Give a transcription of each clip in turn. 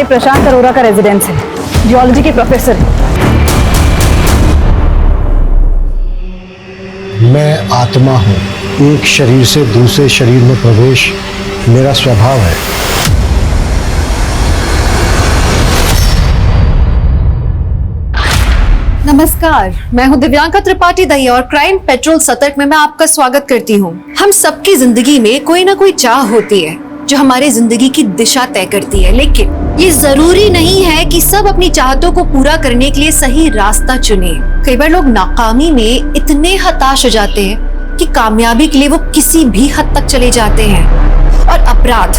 ये प्रशांत अरोरा का रेजिडेंस है, जियोलॉजी के प्रोफेसर। मैं आत्मा हूं, एक शरीर से दूसरे शरीर में प्रवेश मेरा स्वभाव है। नमस्कार, मैं हूं दिव्यांका त्रिपाठी दहिया और क्राइम पेट्रोल सतर्क में मैं आपका स्वागत करती हूं। हम सबकी जिंदगी में कोई ना कोई चाह होती है जो हमारी जिंदगी की दिशा तय करती है, लेकिन ये जरूरी नहीं है कि सब अपनी चाहतों को पूरा करने के लिए सही रास्ता चुने। कई बार लोग नाकामी में इतने हताश हो जाते हैं कि कामयाबी के लिए वो किसी भी हद तक चले जाते हैं, और अपराध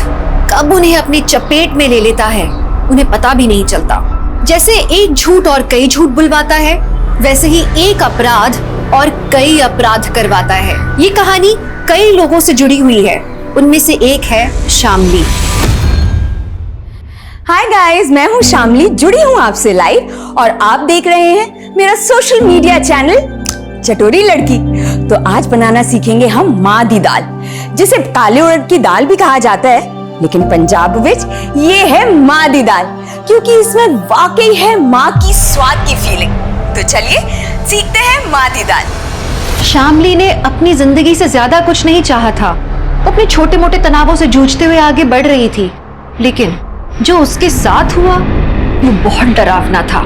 कब उन्हें अपनी चपेट में ले लेता है उन्हें पता भी नहीं चलता। जैसे एक झूठ और कई झूठ बुलवाता है, वैसे ही एक अपराध और कई अपराध करवाता है। ये कहानी कई लोगों से जुड़ी हुई है, उनमें से एक है शामली। हाय गाइस, मैं हूँ शामली, जुड़ी हूँ आपसे लाइव और आप देख रहे हैं मेरा सोशल मीडिया चैनल चटोरी लड़की। तो आज बनाना सीखेंगे हम माँ दी दाल, जिसे काले उड़द की दाल भी कहा जाता है, लेकिन पंजाब विच ये है माँ दी दाल, क्योंकि इसमें वाकई है माँ की स्वाद की फीलिंग। तो चलिए सीखते हैं माँ दी दाल। शामली ने अपनी जिंदगी से ज्यादा कुछ नहीं चाहा था। वो अपने छोटे मोटे तनावों से जूझते हुए आगे बढ़ रही थी, लेकिन जो उसके साथ हुआ वो बहुत डरावना था।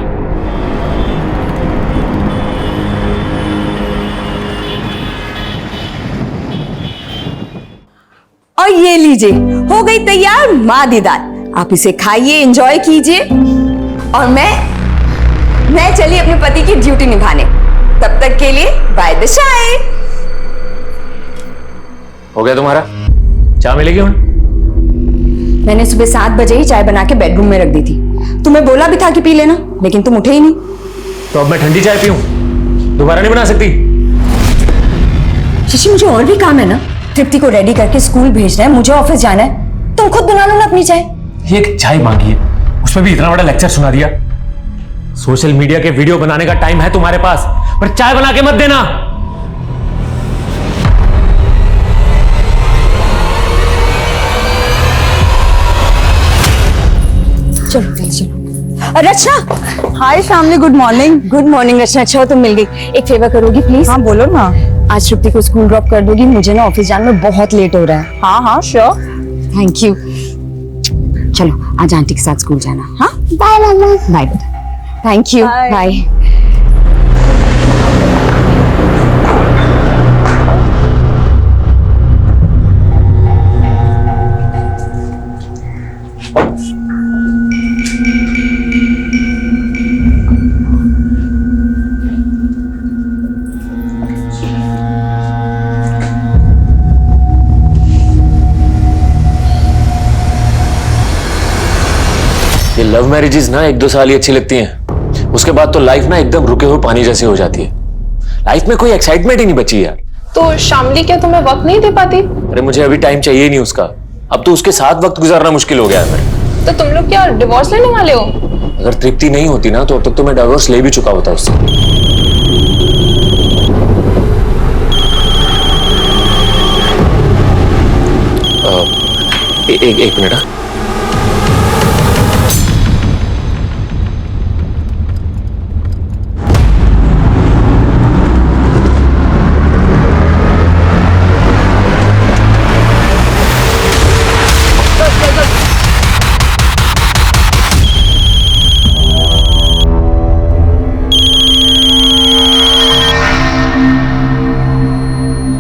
और ये लीजिए, हो गई तैयार माँ दी दाल। आप इसे खाइए, एंजॉय कीजिए, और मैं चली अपने पति की ड्यूटी निभाने। तब तक के लिए बाय द शाय। हो गया तुम्हारा? चाय मिलेगी? मैंने सुबह 7 बजे ही चाय बना के बेडरूम में रख दी थी। तुम्हें बोला भी था कि पी लेना, लेकिन तुम उठे ही नहीं। तो अब मैं ठंडी चाय पीऊं? दोबारा नहीं बना सकती? शशि, मुझे और भी काम है ना। तृप्ति को रेडी करके स्कूल भेजना है, मुझे ऑफिस जाना है। तुम खुद बना लो ना अपनी चाय। एक चाय मांगी है, उसमें भी इतना बड़ा लेक्चर सुना दिया। सोशल मीडिया के वीडियो बनाने का टाइम है तुम्हारे पास, पर चाय बना के मत देना। चलो चलो। Rachna. Hi Shamli, good morning. Good morning Rachna, अच्छा हो तुम मिल गई। एक फेवर करोगी प्लीज? हाँ बोलो ना। आज तृप्ति को स्कूल ड्रॉप कर दोगी, मुझे ना ऑफिस जाने में बहुत लेट हो रहा है। हाँ हाँ श्योर। Thank you. चलो आज आंटी के साथ स्कूल जाना। हाँ बाय मम्मा। बाय बेटा। Thank you, bye. ये लव मैरिजेस ना 1-2 साल ही अच्छी लगती हैं, उसके बाद तो लाइफ ना एकदम रुके हुए पानी जैसी हो जाती है। लाइफ में कोई एक्साइटमेंट ही नहीं बची यार। तो शामली क्या तुम्हें वक्त नहीं दे पाती? अरे मुझे अभी टाइम चाहिए ही नहीं उसका। अब तो उसके साथ वक्त गुजारना मुश्किल हो गया है मेरे। तो तुम लोग क्या डिवोर्स लेने वाले हो? अगर तृप्ति नहीं होती ना तो अब तक तो मैं डिवोर्स ले भी चुका होता उससे। एक मिनट।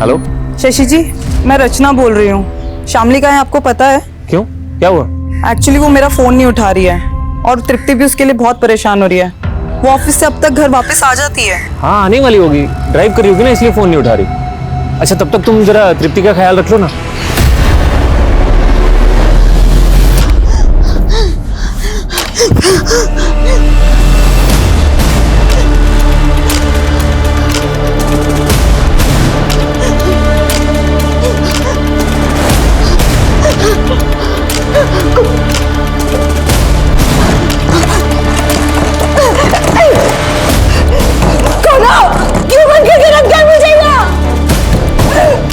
हेलो शशि जी, मैं रचना बोल रही हूँ। शामली कहाँ है आपको पता है? क्यों, क्या हुआ? एक्चुअली वो मेरा फोन नहीं उठा रही है, और तृप्ति भी उसके लिए बहुत परेशान हो रही है। वो ऑफिस से अब तक घर वापस आ जाती है। हाँ आने वाली होगी, ड्राइव कर रही होगी ना, इसलिए फोन नहीं उठा रही। अच्छा तब तक तुम जरा तृप्ति का ख्याल रख लो ना। क्यों बंद करके रख दिया मुझे ना?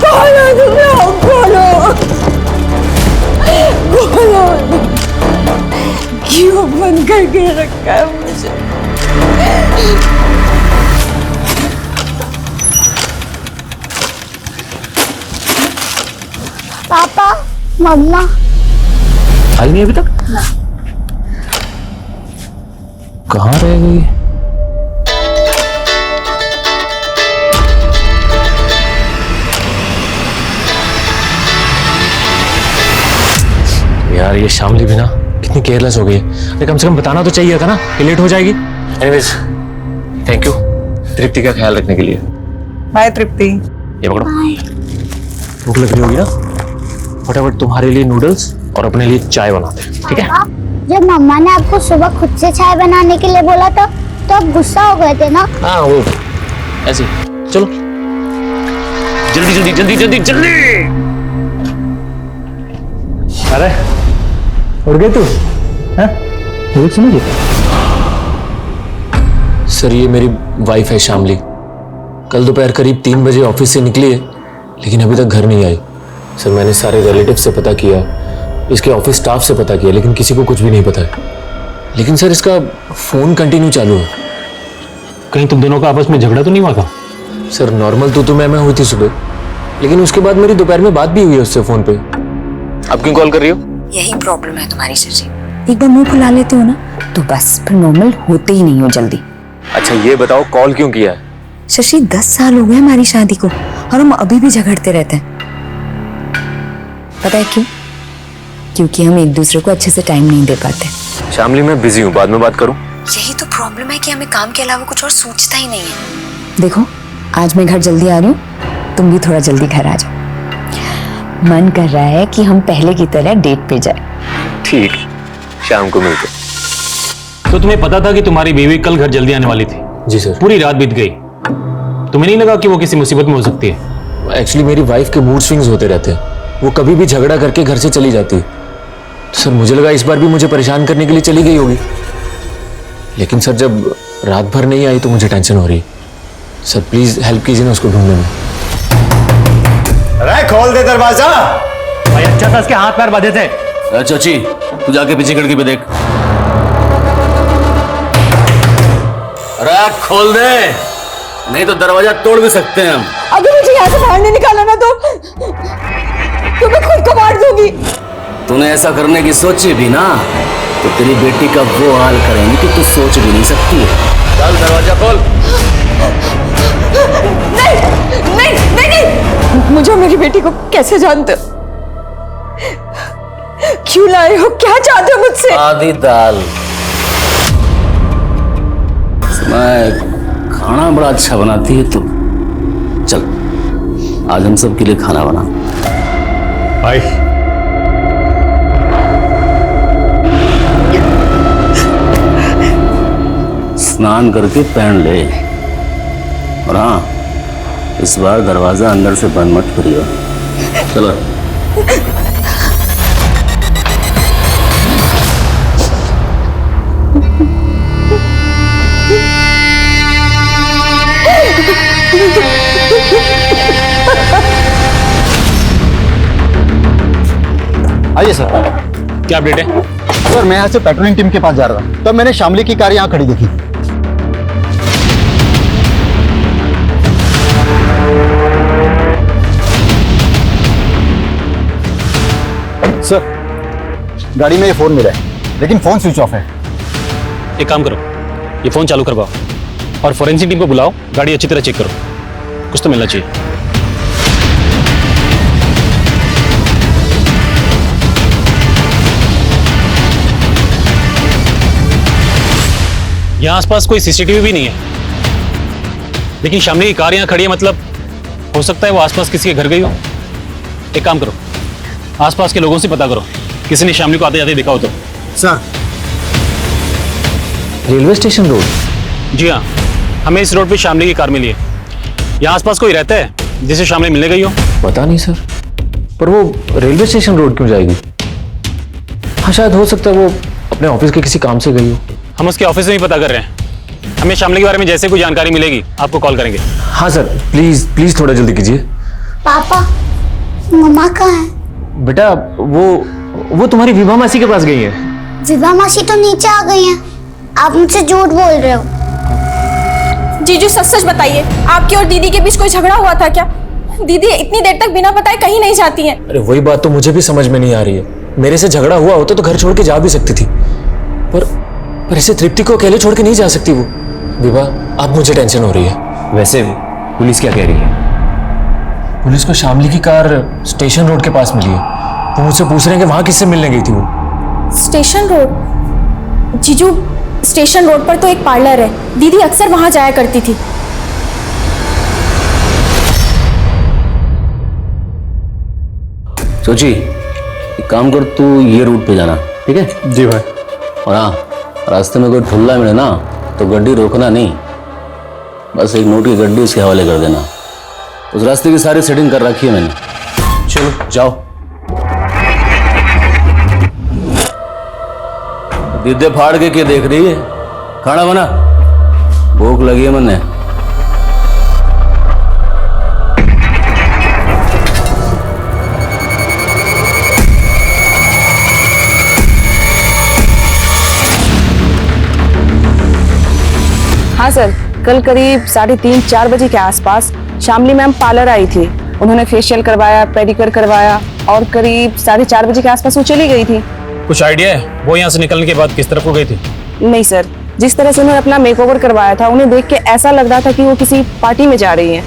कौन हो तुम लोग? कौन के रखा है मुझे। पापा, मम्मा, आई नहीं अभी तक? कहाँ रह गई? यार ये शामली भी ना कितनी केयरलेस हो गई है। अरे कम से कम बताना तो चाहिए था ना कि लेट हो जाएगी। एनीवेज थैंक यू तृप्ति का ख्याल रखने के लिए। बाय तृप्ति। ये पकड़ो, भूख लग रही होगी ना, फटाफट तुम्हारे लिए नूडल्स और अपने लिए चाय बनाते हैं, ठीक है? जब मम्मा ने आपको सुबह खुद से चाय बनाने के लिए बोला था तो आप गुस्सा हो गए थे ना? हाँ वो ऐसे ही। चलो जल्दी जल्दी जल्दी जल्दी जल्दी। अरे उड़ गई तू? सुनो सर ये मेरी वाइफ है शामली। कल दोपहर करीब 3 बजे ऑफिस से निकली है लेकिन अभी तक घर नहीं आई। सर मैंने सारे रिलेटिव से पता किया, इसके ऑफिस स्टाफ से पता किया, लेकिन किसी को कुछ भी नहीं पता है। लेकिन सर इसका फोन कंटिन्यू चालू है। कहीं तुम दोनों का आपस में झगड़ा तो नहीं हुआ था? सर नॉर्मल तो मैं हुई थी सुबह, लेकिन उसके बाद मेरी दोपहर में बात भी हुई है उससे फोन पे। आप क्यों कॉल कर रही हो? यही प्रॉब्लम है तुम्हारी शशि, एक बार मुंह फुला लेते हो ना तो बस फिर नॉर्मल होते ही नहीं हो जल्दी। अच्छा ये बताओ कॉल क्यों किया है? शशि 10 साल हो गए हमारी शादी को और हम अभी भी झगड़ते रहते हैं। पता है क्यों? क्योंकि हम एक दूसरे को अच्छे से टाइम नहीं दे पाते। शामली मैं बिजी हूँ, बाद में बात करूँ? यही तो प्रॉब्लम है कि हमें काम के अलावा कुछ और सोचता ही नहीं है। देखो आज मैं घर जल्दी आ रही हूँ, तुम भी थोड़ा जल्दी घर आ जाओ। मन कर रहा है कि हम पहले की तरह डेट पे जाए। ठीक, शाम को मिलते। तो तुम्हें पता था कि तुम्हारी बीवी कल घर जल्दी आने वाली थी? जी सर। पूरी रात बीत गई, तुम्हें नहीं लगा कि वो किसी मुसीबत में हो सकती है? एक्चुअली मेरी वाइफ के मूड स्विंग्स होते रहते हैं, वो कभी भी झगड़ा करके घर से चली जाती है। तो सर मुझे लगा इस बार भी मुझे परेशान करने के लिए चली गई होगी, लेकिन सर जब रात भर नहीं आई तो मुझे टेंशन हो रही है। सर प्लीज हेल्प कीजिए ना उसको ढूंढने में। अरे खोल दे दरवाजा। भाई अच्छा था इसके हाथ पैर बांधे थे। चाची तू जाके पीछे खिड़की पे देख। अरे खोल दे, नहीं तो दरवाजा तोड़ भी सकते हैं हम। अगर मुझे यहाँ से बाहर नहीं निकाला ना तो मैं खुद को मार दूंगी। तूने ऐसा करने की सोची भी ना तो तेरी बेटी का वो हाल करेंगे कि तू सोच भी नहीं सकती है। चल दरवाजा खोल। नहीं, मुझे और मेरी बेटी को कैसे जानते हो? क्यों लाए हो? क्या चाहते हो मुझसे? आधी दाल। मैं खाना बड़ा अच्छा बनाती है तू। चल आज हम सब के लिए खाना बना। भाई स्नान करके पहन ले, और हाँ इस बार दरवाजा अंदर से बंद मत करियो। चलो आइए सर। क्या अपडेट है? सर मैं यहाँ से पेट्रोलिंग टीम के पास जा रहा था, तब मैंने शामली की कार यहाँ खड़ी देखी। सर गाड़ी में ये फोन मिला है, लेकिन फोन स्विच ऑफ है। एक काम करो, ये फोन चालू करवाओ और फोरेंसिक टीम को बुलाओ, गाड़ी अच्छी तरह चेक करो, कुछ तो मिलना चाहिए। यहाँ आसपास कोई सीसीटीवी भी नहीं है, लेकिन शामली की कार यहाँ खड़ी है, मतलब हो सकता है वो आसपास किसी के घर गई हो। एक काम करो, आसपास के लोगों से पता करो किसी ने शामली को आते जाते देखा हो तो। Sir railway station road? जी हाँ, हमें इस रोड पे शामली की कार मिली है। यहाँ आसपास कोई रहता है जिसे शामली मिलने गई हो? पता नहीं सर, पर वो रेलवे स्टेशन रोड क्यों जाएगी? हाँ शायद हो सकता है वो अपने ऑफिस के किसी काम से गई हो। हम उसके ऑफिस में ही पता कर रहे हैं। हमें शामली के बारे में जैसे कोई जानकारी मिलेगी आपको कॉल करेंगे। हाँ सर प्लीज प्लीज थोड़ा जल्दी कीजिए। पापा, मम्मा कहाँ है? बेटा वो तुम्हारी विभा मासी के पास गई है। विभा मासी तो नीचे आ गई है। आप मुझसे झूठ बोल रहे हो। जीजू सच सच बताइए, आपकी और दीदी के बीच कोई झगड़ा हुआ था क्या? दीदी इतनी देर तक बिना बताए कहीं नहीं जाती हैं। अरे वही बात तो मुझे भी समझ में नहीं आ रही है। मेरे से झगड़ा हुआ होता तो घर छोड़ के जा भी सकती थी, पर ऐसे तृप्ति को अकेले छोड़ के नहीं जा सकती वो। विवाह, अब मुझे टेंशन हो रही है। वैसे पुलिस क्या कह रही है? पुलिस को शामली की कार स्टेशन रोड के पास मिली है। वो मुझसे पूछ रहे हैं कि वहां किससे मिलने गई थी वो। Station road? जीजू, स्टेशन रोड पर तो एक पार्लर है, दीदी अक्सर वहां जाया करती थी। सोची, एक काम कर, तू ये रूट पे जाना, ठीक है? जी भाई। और हाँ, रास्ते में कोई ठुल्ला मिले ना तो गड्डी रोकना नहीं, बस एक नोट की गड्डी उसके हवाले कर देना। उस रास्ते की सारी सेटिंग कर रखी है मैंने। चलो जाओ। दीदे फाड़ के क्या देख रही है? खाना बना, भूख लगी है मैंने। हाँ सर, कल करीब 3:30-4 बजे के आसपास शामली मैम पार्लर आई थी। उन्होंने फेशियल करवाया, पेडिक्योर करवाया और करीब 4:30 बजे के आसपास वो चली गई थी। कुछ आइडिया है वो यहाँ से निकलने के बाद किस तरफ को गई थी? नहीं सर, जिस तरह से उन्होंने अपना मेकओवर करवाया था, उन्हें देख के ऐसा लग रहा था कि वो किसी पार्टी में जा रही हैं।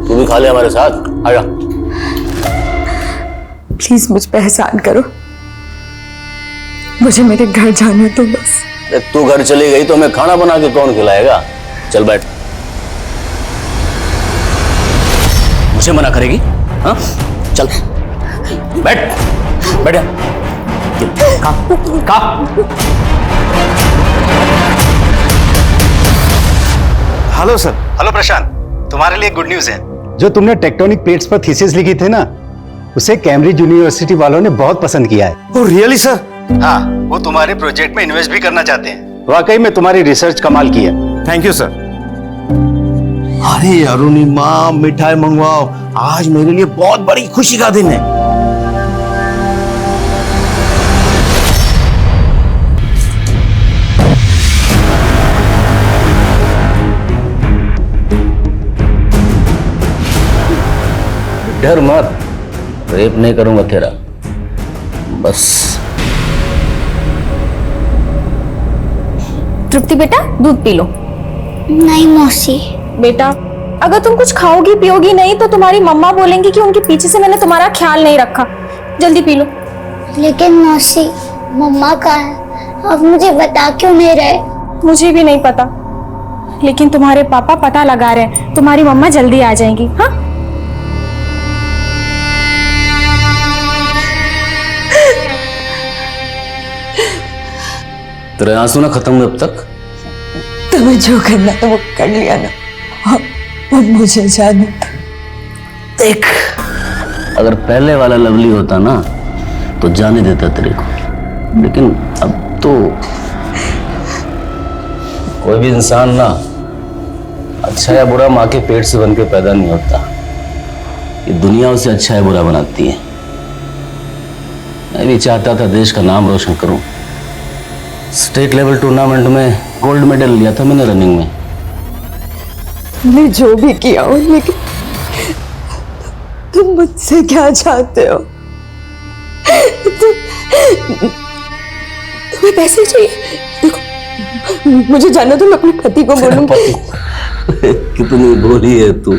तू भी खा ले हमारे साथ, आजा। प्लीज मुझ पे एहसान करो, मुझे मेरे घर जाने दो बस। तू घर चली गई तो हमें खाना बना के कौन खिलाएगा? चल बैठ। मुझे मना करेगी? हाँ, चल बैठ, बैठ जा। खा। Hello sir. हेलो प्रशांत, तुम्हारे लिए गुड न्यूज है। जो तुमने टेक्टोनिक प्लेट्स पर थीसिस लिखी थी ना, उसे कैम्ब्रिज यूनिवर्सिटी वालों ने बहुत पसंद किया है। Oh really sir? हाँ, वो तुम्हारे प्रोजेक्ट में इन्वेस्ट भी करना चाहते हैं। वाकई में तुम्हारी रिसर्च कमाल की है। Thank you sir. अरे अरुणिमा, मिठाई मंगवाओ, आज मेरे लिए बहुत बड़ी खुशी का दिन है। डर मत, रेप नहीं करूंगा तेरा, बस। तृप्ति बेटा, दूध पी लो। नहीं मौसी। बेटा, अगर तुम कुछ खाओगी पियोगी नहीं तो तुम्हारी मम्मा बोलेंगी कि उनके पीछे से मैंने तुम्हारा ख्याल नहीं रखा। जल्दी पी लो। लेकिन मौसी, मम्मा कहाँ है? अब मुझे बता क्यों नहीं रहे? मुझे भी नहीं पता, लेकिन तुम्हारे पापा पता लगा रहे हैं। तुम्हारी मम्मा जल्दी आ जाएंगी। हाँ, तेरे आंसू ना खत्म हुए अब तक? तुम्हें जो करना था वो कर लिया ना, अब मुझे जाने दो। देख, अगर पहले वाला लवली होता ना तो जाने देता तेरे को, लेकिन अब तो कोई भी इंसान ना अच्छा या बुरा माँ के पेट से बन के पैदा नहीं होता। ये दुनिया उसे अच्छा या बुरा बनाती है। मैं भी चाहता था देश का नाम रोशन करूं। स्टेट लेवल टूर्नामेंट में गोल्ड मेडल लिया था मैंने रनिंग में। तुमने जो भी किया हो, लेकिन तुम मुझसे क्या चाहते हो? तुम्हें पैसे चाहिए? देखो, मुझे जाना तो मैं अपने पति को बोलूंगी। कितनी भोली है तू,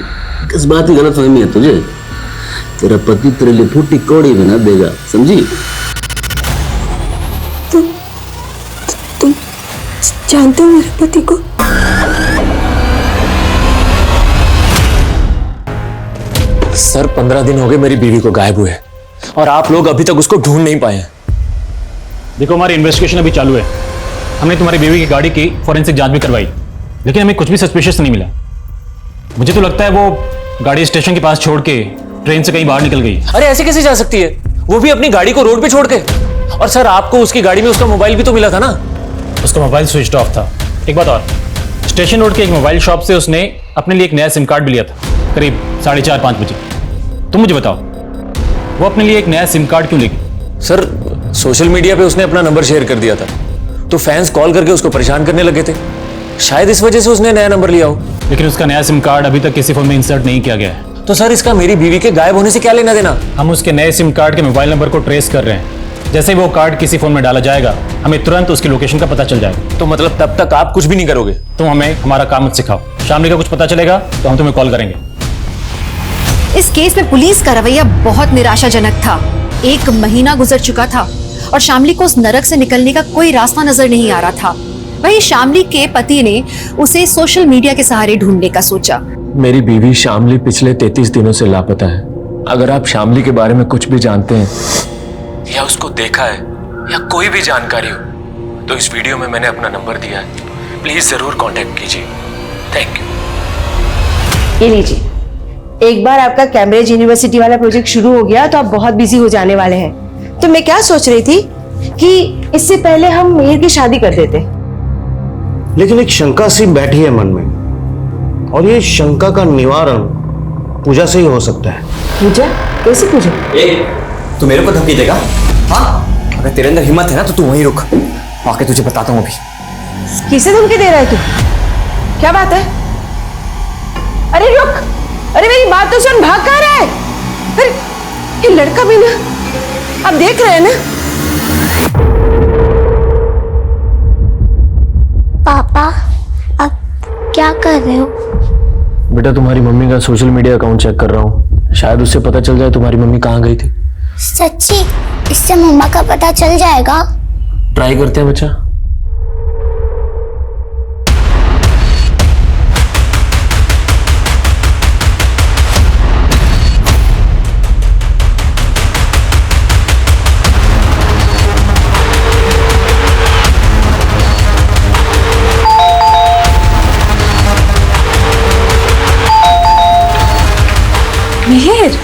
किस बात की गलतफहमी है तुझे? तेरा पति तेरे लिए फूटी कौड़ी बना देगा, समझी? तुम जानते हो मेरे पति को? सर, 15 दिन हो गए मेरी बीवी को गायब हुए और आप लोग अभी तक उसको ढूंढ नहीं पाए हैं। देखो, हमारी इन्वेस्टिगेशन अभी चालू है। हमने तुम्हारी बीवी की गाड़ी की फॉरेंसिक जांच भी करवाई, लेकिन हमें कुछ भी सस्पिशियस नहीं मिला। मुझे तो लगता है वो गाड़ी स्टेशन के पास छोड़ के ट्रेन से कहीं बाहर निकल गई। अरे ऐसे कैसे जा सकती है? वो भी अपनी गाड़ी को रोड पे छोड़ के। और सर, आपको उसकी गाड़ी में उसका मोबाइल भी तो मिला था ना? उसका मोबाइल स्विच ऑफ था। एक बात और, स्टेशन रोड के एक मोबाइल शॉप से उसने अपने लिए एक नया सिम कार्ड भी लिया था, करीब 4:30-5 बजे। तुम मुझे बताओ, वो अपने लिए एक नया सिम कार्ड क्यों लेगी? सर, सोशल मीडिया पे उसने अपना नंबर शेयर कर दिया था, तो फैंस कॉल करके उसको परेशान करने लगे थे। शायद इस वजह से उसने नया नंबर लिया हो। लेकिन उसका नया सिम कार्ड अभी तक किसी फोन में इंसर्ट नहीं किया गया है। तो सर, इसका मेरी बीवी के गायब होने से क्या लेना देना? हम उसके नए सिम कार्ड के मोबाइल नंबर को ट्रेस कर रहे हैं। जैसे ही वो कार्ड किसी फोन में डाला जाएगा, हमें तुरंत उसकी लोकेशन का पता चल जाएगा। तो मतलब तब तक आप कुछ भी नहीं करोगे? तुम हमें हमारा काम मत सिखाओ। शामली का कुछ पता चलेगा तो हम तुम्हें कॉल करेंगे। इस केस में पुलिस का रवैया बहुत निराशाजनक था। 1 महीना गुजर चुका था और शामली को उस नरक से निकलने का कोई रास्ता नजर नहीं आ रहा था। वहीं शामली के पति ने उसे सोशल मीडिया के सहारे ढूंढने का सोचा। मेरी बीवी शामली पिछले 33 दिनों से लापता है। अगर आप शामली के बारे में कुछ भी जानते हैं या उसको देखा है या कोई भी जानकारी हो, तो इस वीडियो में मैंने अपना नंबर दिया है, प्लीज जरूर कांटेक्ट कीजिए। Thank you. ये लीजिए, एक बार आपका कैम्ब्रिज यूनिवर्सिटी वाला प्रोजेक्ट शुरू हो गया तो आप बहुत बिजी हो जाने वाले हैं। तो मैं क्या सोच रही थी कि इससे पहले हम मेहर की शादी कर देते। लेकिन एक शंका सी बैठी है मन में, और ये शंका का निवारण पूजा से ही हो सकता है। पूजा? कैसे पूजा? तू मेरे को धमकी देगा? हाँ, अगर तेरे अंदर हिम्मत है ना तो तू वहीं रुक, आके तुझे बताता हूँ अभी। किसे धमकी दे रहा है तू? क्या बात है? अरे रुक, अरे मेरी बात तो सुन, भाग कहाँ रहा है? अरे ये लड़का भी ना, आप देख रहे हैं ना? पापा, आप क्या कर रहे हो? बेटा, तुम्हारी मम्मी का सोशल मीडिया अकाउंट चेक कर रहा हूँ। शायद उससे पता चल जाए तुम्हारी मम्मी कहाँ गई थी। सच्ची? इससे मम्मा का पता चल जाएगा? ट्राई करते हैं बच्चा। मेहर,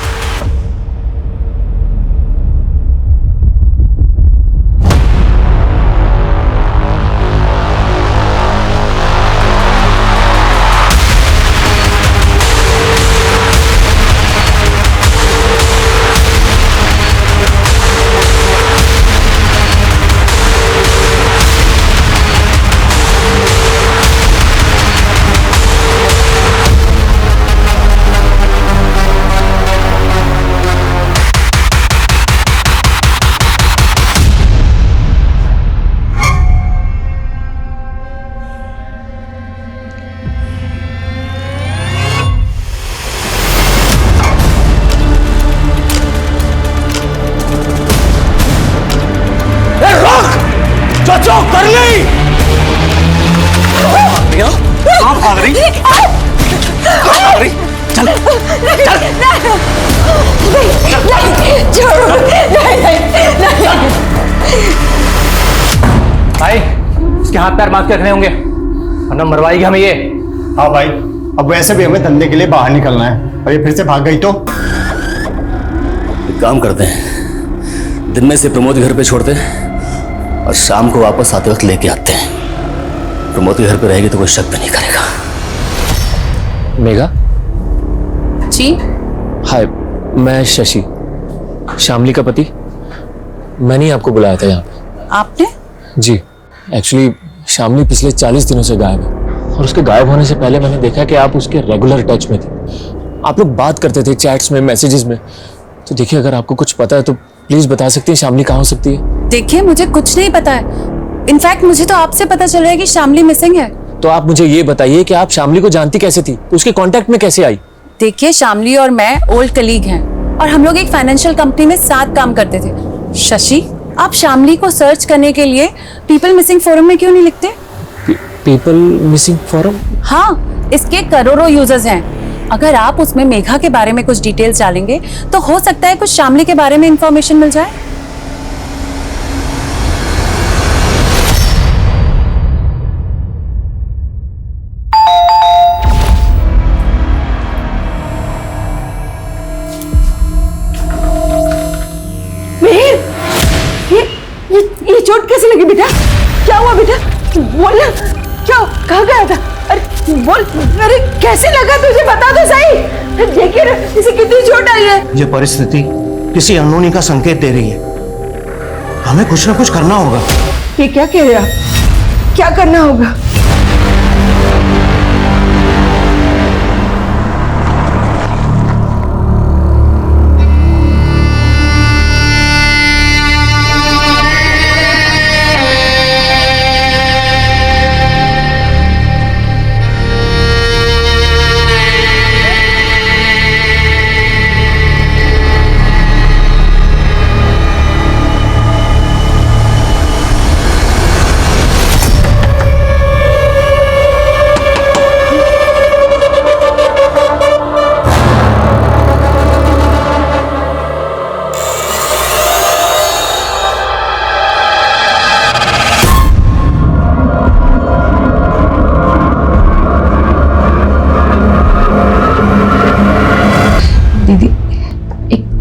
चाचो कर ली। कहाँ भाग रही? कहाँ भाग रही? चल चल भाई, इसके हाथ पैर बांध के रखने होंगे वरना मरवाएगी हमें ये। हाँ भाई, अब वैसे भी हमें धंधे के लिए बाहर निकलना है, और ये फिर से भाग गई तो? एक काम करते हैं, दिन में से प्रमोद घर पे छोड़ते हैं और शाम को वापस आते वक्त लेके आते हैं। प्रमोद के घर पे रहेगी तो कोई शक भी नहीं करेगा। मेघा जी? हाय, मैं शशि, शामली का पति। मैंने ही आपको बुलाया था यहाँ पे। आपने? जी, एक्चुअली शामली पिछले 40 दिनों से गायब है, और उसके गायब होने से पहले मैंने देखा कि आप उसके रेगुलर टच में थे। आप लोग बात करते थे चैट्स में, मैसेजेस में। तो देखिए, अगर आपको कुछ पता है तो प्लीज बता सकती हैं शामली कहाँ हो सकती है। देखिए, मुझे कुछ नहीं पता है। इनफैक्ट मुझे तो आपसे पता चला है कि शामली मिसिंग है। तो आप मुझे ये बताइए कि आप शामली को जानती कैसे थी, उसके कांटेक्ट में कैसे आई? देखिए, शामली और मैं ओल्ड कलीग हैं और हम लोग एक फाइनेंशियल कंपनी में साथ काम करते थे। शशि, आप शामली को सर्च करने के लिए पीपल मिसिंग फोरम में क्यों नहीं लिखते? People missing forum? हाँ, इसके करोड़ों यूजर्स हैं। अगर आप उसमें मेघा के बारे में कुछ डिटेल्स डालेंगे तो हो सकता है कुछ शामली के बारे में इंफॉर्मेशन मिल जाए। ये चोट कैसे लगी बेटा? क्या हुआ बेटा? बोलना, क्या, कहाँ गया था? अरे बोल, अरे कैसे लगा तुझे, बता तो सही। देखिए ना, इसे कितनी चोट आई है। ये परिस्थिति किसी अनहोनी का संकेत दे रही है। हमें कुछ ना कुछ करना होगा। ये क्या कह रहे हैं आप? क्या करना होगा?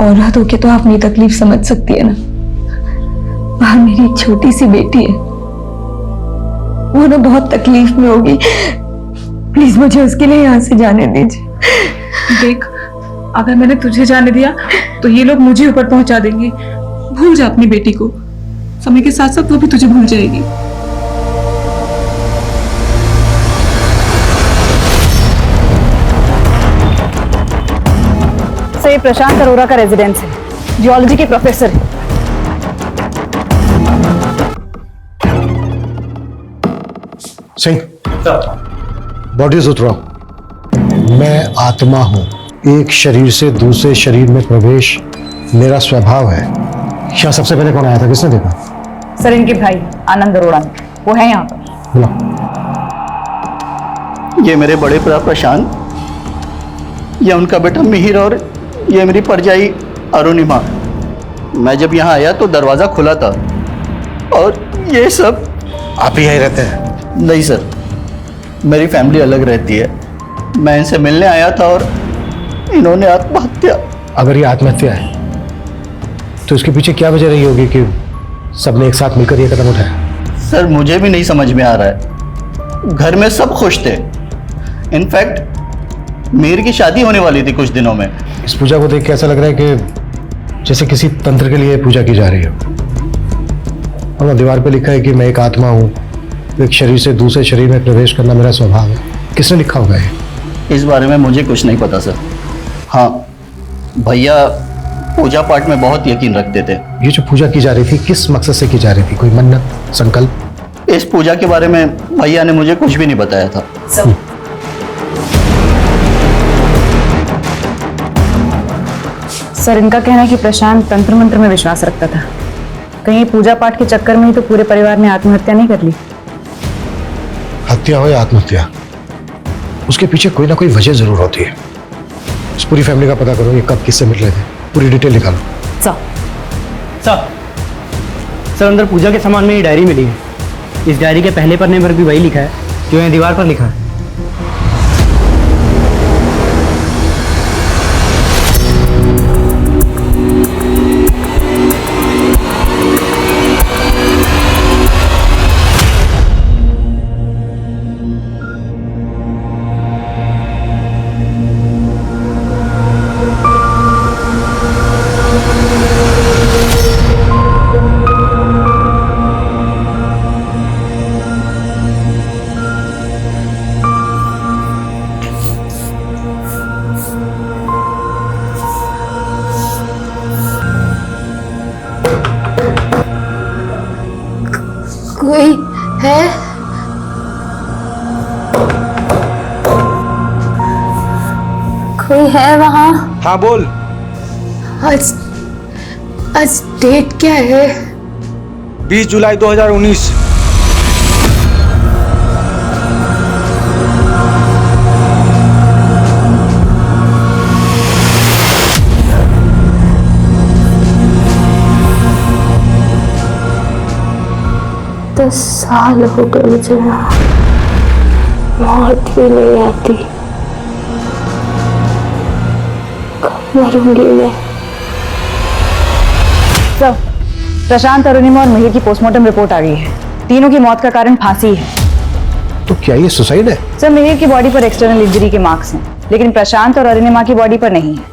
औरत होके तो आप मेरी तकलीफ समझ सकती है ना। बाहर मेरी एक छोटी सी बेटी है, वो ना बहुत तकलीफ में होगी। प्लीज मुझे उसके लिए यहाँ से जाने दीजिए। देख, अगर मैंने तुझे जाने दिया तो ये लोग मुझे ऊपर पहुंचा देंगे। भूल जा अपनी बेटी को, समय के साथ साथ वो भी तुझे भूल जाएगी। ये प्रशांत अरोरा का रेजिडेंस है, जियोलॉजी के प्रोफेसर है। सिंह, बॉडी उतराओ। मैं आत्मा हूं, एक शरीर से दूसरे शरीर में प्रवेश मेरा स्वभाव है। क्या सबसे पहले कौन आया था, किसने देखा? सर, इनके भाई आनंद अरोड़ा, वो है यहाँ पर। बुला। ये मेरे बड़े पिता प्रशांत, ये उनका बेटा मिहिर और ये मेरी परजाई अरुणिमा। मैं जब यहाँ आया तो दरवाजा खुला था और ये सब। आप ही यहीं रहते हैं? नहीं सर, मेरी फैमिली अलग रहती है। मैं इनसे मिलने आया था और इन्होंने आत्महत्या। अगर ये आत्महत्या है तो इसके पीछे क्या वजह रही होगी कि सबने एक साथ मिलकर ये कदम उठाया? सर, मुझे भी नहीं समझ में आ रहा है। घर में सब खुश थे। इनफैक्ट मीर की शादी होने वाली थी कुछ दिनों में। इस पूजा को देख के ऐसा लग रहा है कि जैसे किसी तंत्र के लिए पूजा की जा रही हो। और दीवार पे लिखा है कि मैं एक आत्मा हूँ, एक शरीर से दूसरे शरीर में प्रवेश करना मेरा स्वभाव है। किसने लिखा होगा ये? इस बारे में मुझे कुछ नहीं पता सर। हाँ, भैया पूजा पाठ में बहुत यकीन रखते थे। ये जो पूजा की जा रही थी किस मकसद से की जा रही थी? कोई मन्नत, संकल्प? इस पूजा के बारे में भैया ने मुझे कुछ भी नहीं बताया था। सर, इनका कहना है कि प्रशांत तंत्र मंत्र में विश्वास रखता था। कहीं पूजा पाठ के चक्कर में ही तो पूरे परिवार ने आत्महत्या नहीं कर ली? हत्या हो या आत्महत्या, उसके पीछे कोई ना कोई वजह जरूर होती है। इस पूरी फैमिली का पता करो, ये कब किससे मिल रहे थे, पूरी डिटेल निकालो। सर, अंदर पूजा के सामान में ये डायरी मिली है। इस डायरी के पहले पन्ने पर भी वही लिखा है जो यहाँ दीवार पर लिखा है। कोई है? कोई है वहाँ? हाँ बोल। आज डेट क्या है? 20 जुलाई 2019। दस साल हो गए मुझे, मौत भी नहीं आती। कब मरूंगी मैं? सर, प्रशांत, अरुणिमा और मिहिर की पोस्टमार्टम रिपोर्ट आ गई है। तीनों की मौत का कारण फांसी है। तो तो क्या ये सुसाइड है? सर मिहिर की बॉडी पर एक्सटर्नल इंजरी के मार्क्स हैं, लेकिन प्रशांत और अरुणिमा की बॉडी पर नहीं है।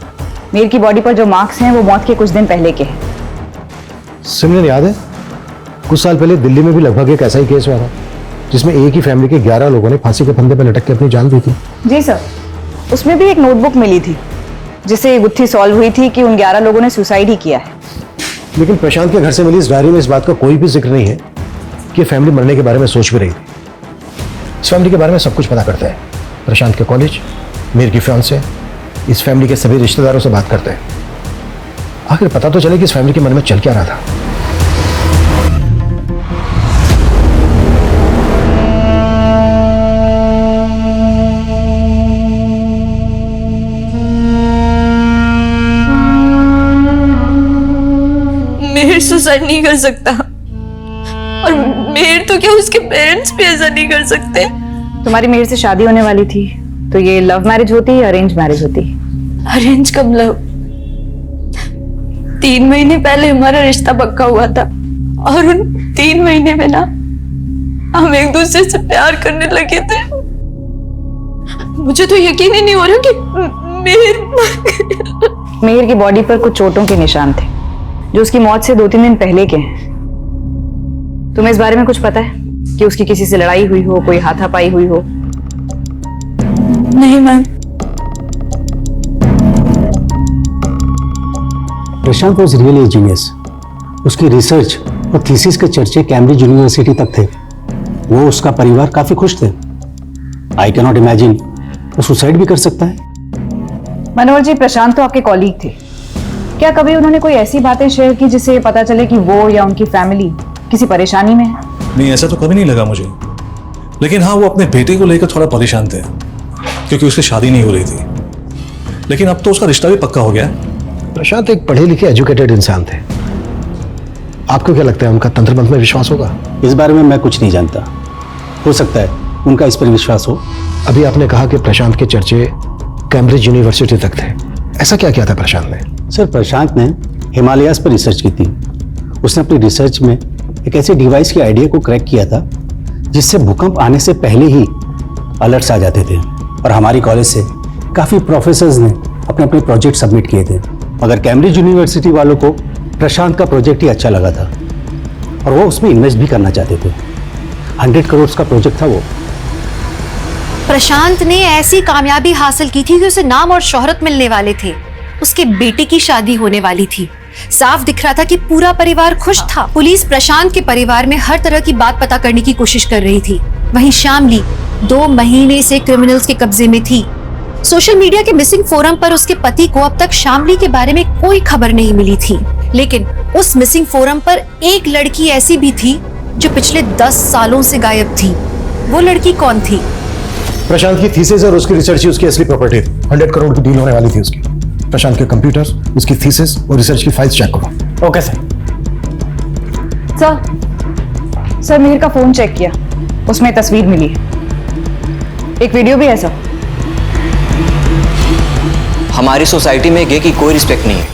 मिहिर की बॉडी पर जो मार्क्स हैं वो मौत के कुछ दिन पहले के हैं। सिमरन याद है कुछ साल पहले दिल्ली में भी लगभग एक ऐसा ही केस हुआ था जिसमें एक ही फैमिली के 11 लोगों ने फांसी के फंदे पर लटक के अपनी जान दी थी। जी सर, उसमें भी एक नोटबुक मिली थी जिससे ये गुत्थी सॉल्व हुई थी कि उन 11 लोगों ने सुसाइड ही किया है। लेकिन प्रशांत के घर से मिली इस डायरी में इस बात का कोई भी जिक्र नहीं है कि फैमिली मरने के बारे में सोच भी रही थी। इस फैमिली के बारे में सब कुछ पता करता है। प्रशांत के कॉलेज, मिहिर की फियांसे, इस फैमिली के सभी रिश्तेदारों से बात करते हैं। आखिर पता तो चले कि इस फैमिली के मन में चल क्या रहा था। मिहिर सुसाइड नहीं कर सकता, और मिहिर तो क्या उसके पेरेंट्स भी ऐसा नहीं कर सकते। तुम्हारी मिहिर से शादी होने वाली थी तो ये लव मैरिज होती या अरेंज मैरिज होती? अरेंज कब लव? 3 महीने पहले हमारा रिश्ता पक्का हुआ था और उन 3 महीने में ना हम एक दूसरे से प्यार करने लगे थे। मुझे तो यकीन ही नहीं हो रहा कि मिहिर की बॉडी पर कुछ चोटों के निशान थे जो उसकी मौत से 2-3 दिन पहले के हैं। तुम्हें इस बारे में कुछ पता है कि उसकी किसी से लड़ाई हुई हो, कोई हाथापाई हुई हो? नहीं ma'am. Prashant was really genius. उसकी रिसर्च और थीसिस के चर्चे कैम्ब्रिज यूनिवर्सिटी तक थे। वो उसका परिवार काफी खुश थे। आई कैन नॉट इमेजिन वो सुसाइड भी कर सकता है। मनोहर जी, प्रशांत तो आपके कॉलीग थे। क्या कभी उन्होंने कोई ऐसी बातें शेयर की जिससे पता चले कि वो या उनकी फैमिली किसी परेशानी में है? नहीं, ऐसा तो कभी नहीं लगा मुझे। लेकिन हाँ, वो अपने बेटे को लेकर थोड़ा परेशान थे क्योंकि उसकी शादी नहीं हो रही थी। लेकिन अब तो उसका रिश्ता भी पक्का हो गया। प्रशांत एक पढ़े लिखे एजुकेटेड इंसान थे। आपको क्या लगता है उनका तंत्र मंत्र में विश्वास होगा? इस बारे में मैं कुछ नहीं जानता। हो सकता है उनका इस पर विश्वास हो। अभी आपने कहा कि प्रशांत के चर्चे कैम्ब्रिज यूनिवर्सिटी तक थे। ऐसा क्या किया था प्रशांत ने? सर, प्रशांत ने हिमालयाज पर रिसर्च की थी। उसने अपनी रिसर्च में एक ऐसे डिवाइस के आइडिया को क्रैक किया था जिससे भूकंप आने से पहले ही अलर्ट्स आ जाते थे। और हमारी कॉलेज से काफ़ी प्रोफेसर्स ने अपने अपने प्रोजेक्ट सबमिट किए थे, मगर कैम्ब्रिज यूनिवर्सिटी वालों को प्रशांत का प्रोजेक्ट ही अच्छा लगा था और वो उसमें इन्वेस्ट भी करना चाहते थे। 100 करोड़ का प्रोजेक्ट था वो। प्रशांत ने ऐसी कामयाबी हासिल की थी कि उसे नाम और शोहरत मिलने वाले थे। उसके बेटे की शादी होने वाली थी। साफ दिख रहा था कि पूरा परिवार खुश था। पुलिस प्रशांत के परिवार में हर तरह की बात पता करने की कोशिश कर रही थी। वहीं शामली 2 महीने से क्रिमिनल्स के कब्जे में थी। सोशल मीडिया के मिसिंग फोरम पर उसके पति को अब तक शामली के बारे में कोई खबर नहीं मिली थी। लेकिन उस मिसिंग फोरम पर एक लड़की ऐसी भी थी जो पिछले 10 सालों से गायब थी। वो लड़की कौन थी? प्रशांत की थीसिस और उसकी रिसर्च ही उसकी असली प्रॉपर्टी थी। 100 करोड़ की डील होने वाली थी उसकी। प्रशांत के कंप्यूटर्स, उसकी थीसिस और रिसर्च की फाइल्स चेक करो। Okay sir. सर मिहिर का फोन चेक किया, उसमें तस्वीर मिली है, एक वीडियो भी है सर। हमारी सोसाइटी में गे की कोई रिस्पेक्ट नहीं है,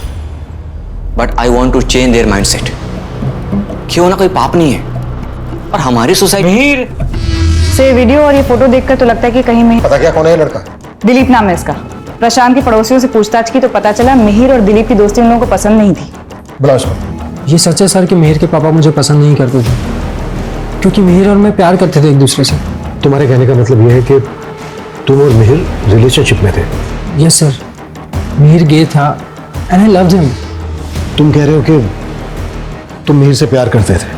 but I want to change their mindset. क्यों ना कोई पाप नहीं है और हमारी सोसाइटी से वीडियो और ये फोटो देखकर तो लगता है कि कहीं मिहिर। पता क्या कौन है ये लड़का? दिलीप नाम है इसका। प्रशांत के पड़ोसियों से पूछताछ की तो पता चला मिहिर और दिलीप की दोस्ती उन लोगों को पसंद नहीं थी। बुलाओ इसको। ये सच है सर कि मिहिर के पापा मुझे पसंद नहीं करते थे, क्योंकि मिहिर और मैं प्यार करते थे एक दूसरे से। तुम्हारे कहने का मतलब यह है कि तुम और मिहिर रिलेशनशिप में थे? यस सर, मिहिर गे था एंड आई लव्ड हिम। तुम कह रहे हो कि तुम मिहिर से प्यार करते थे,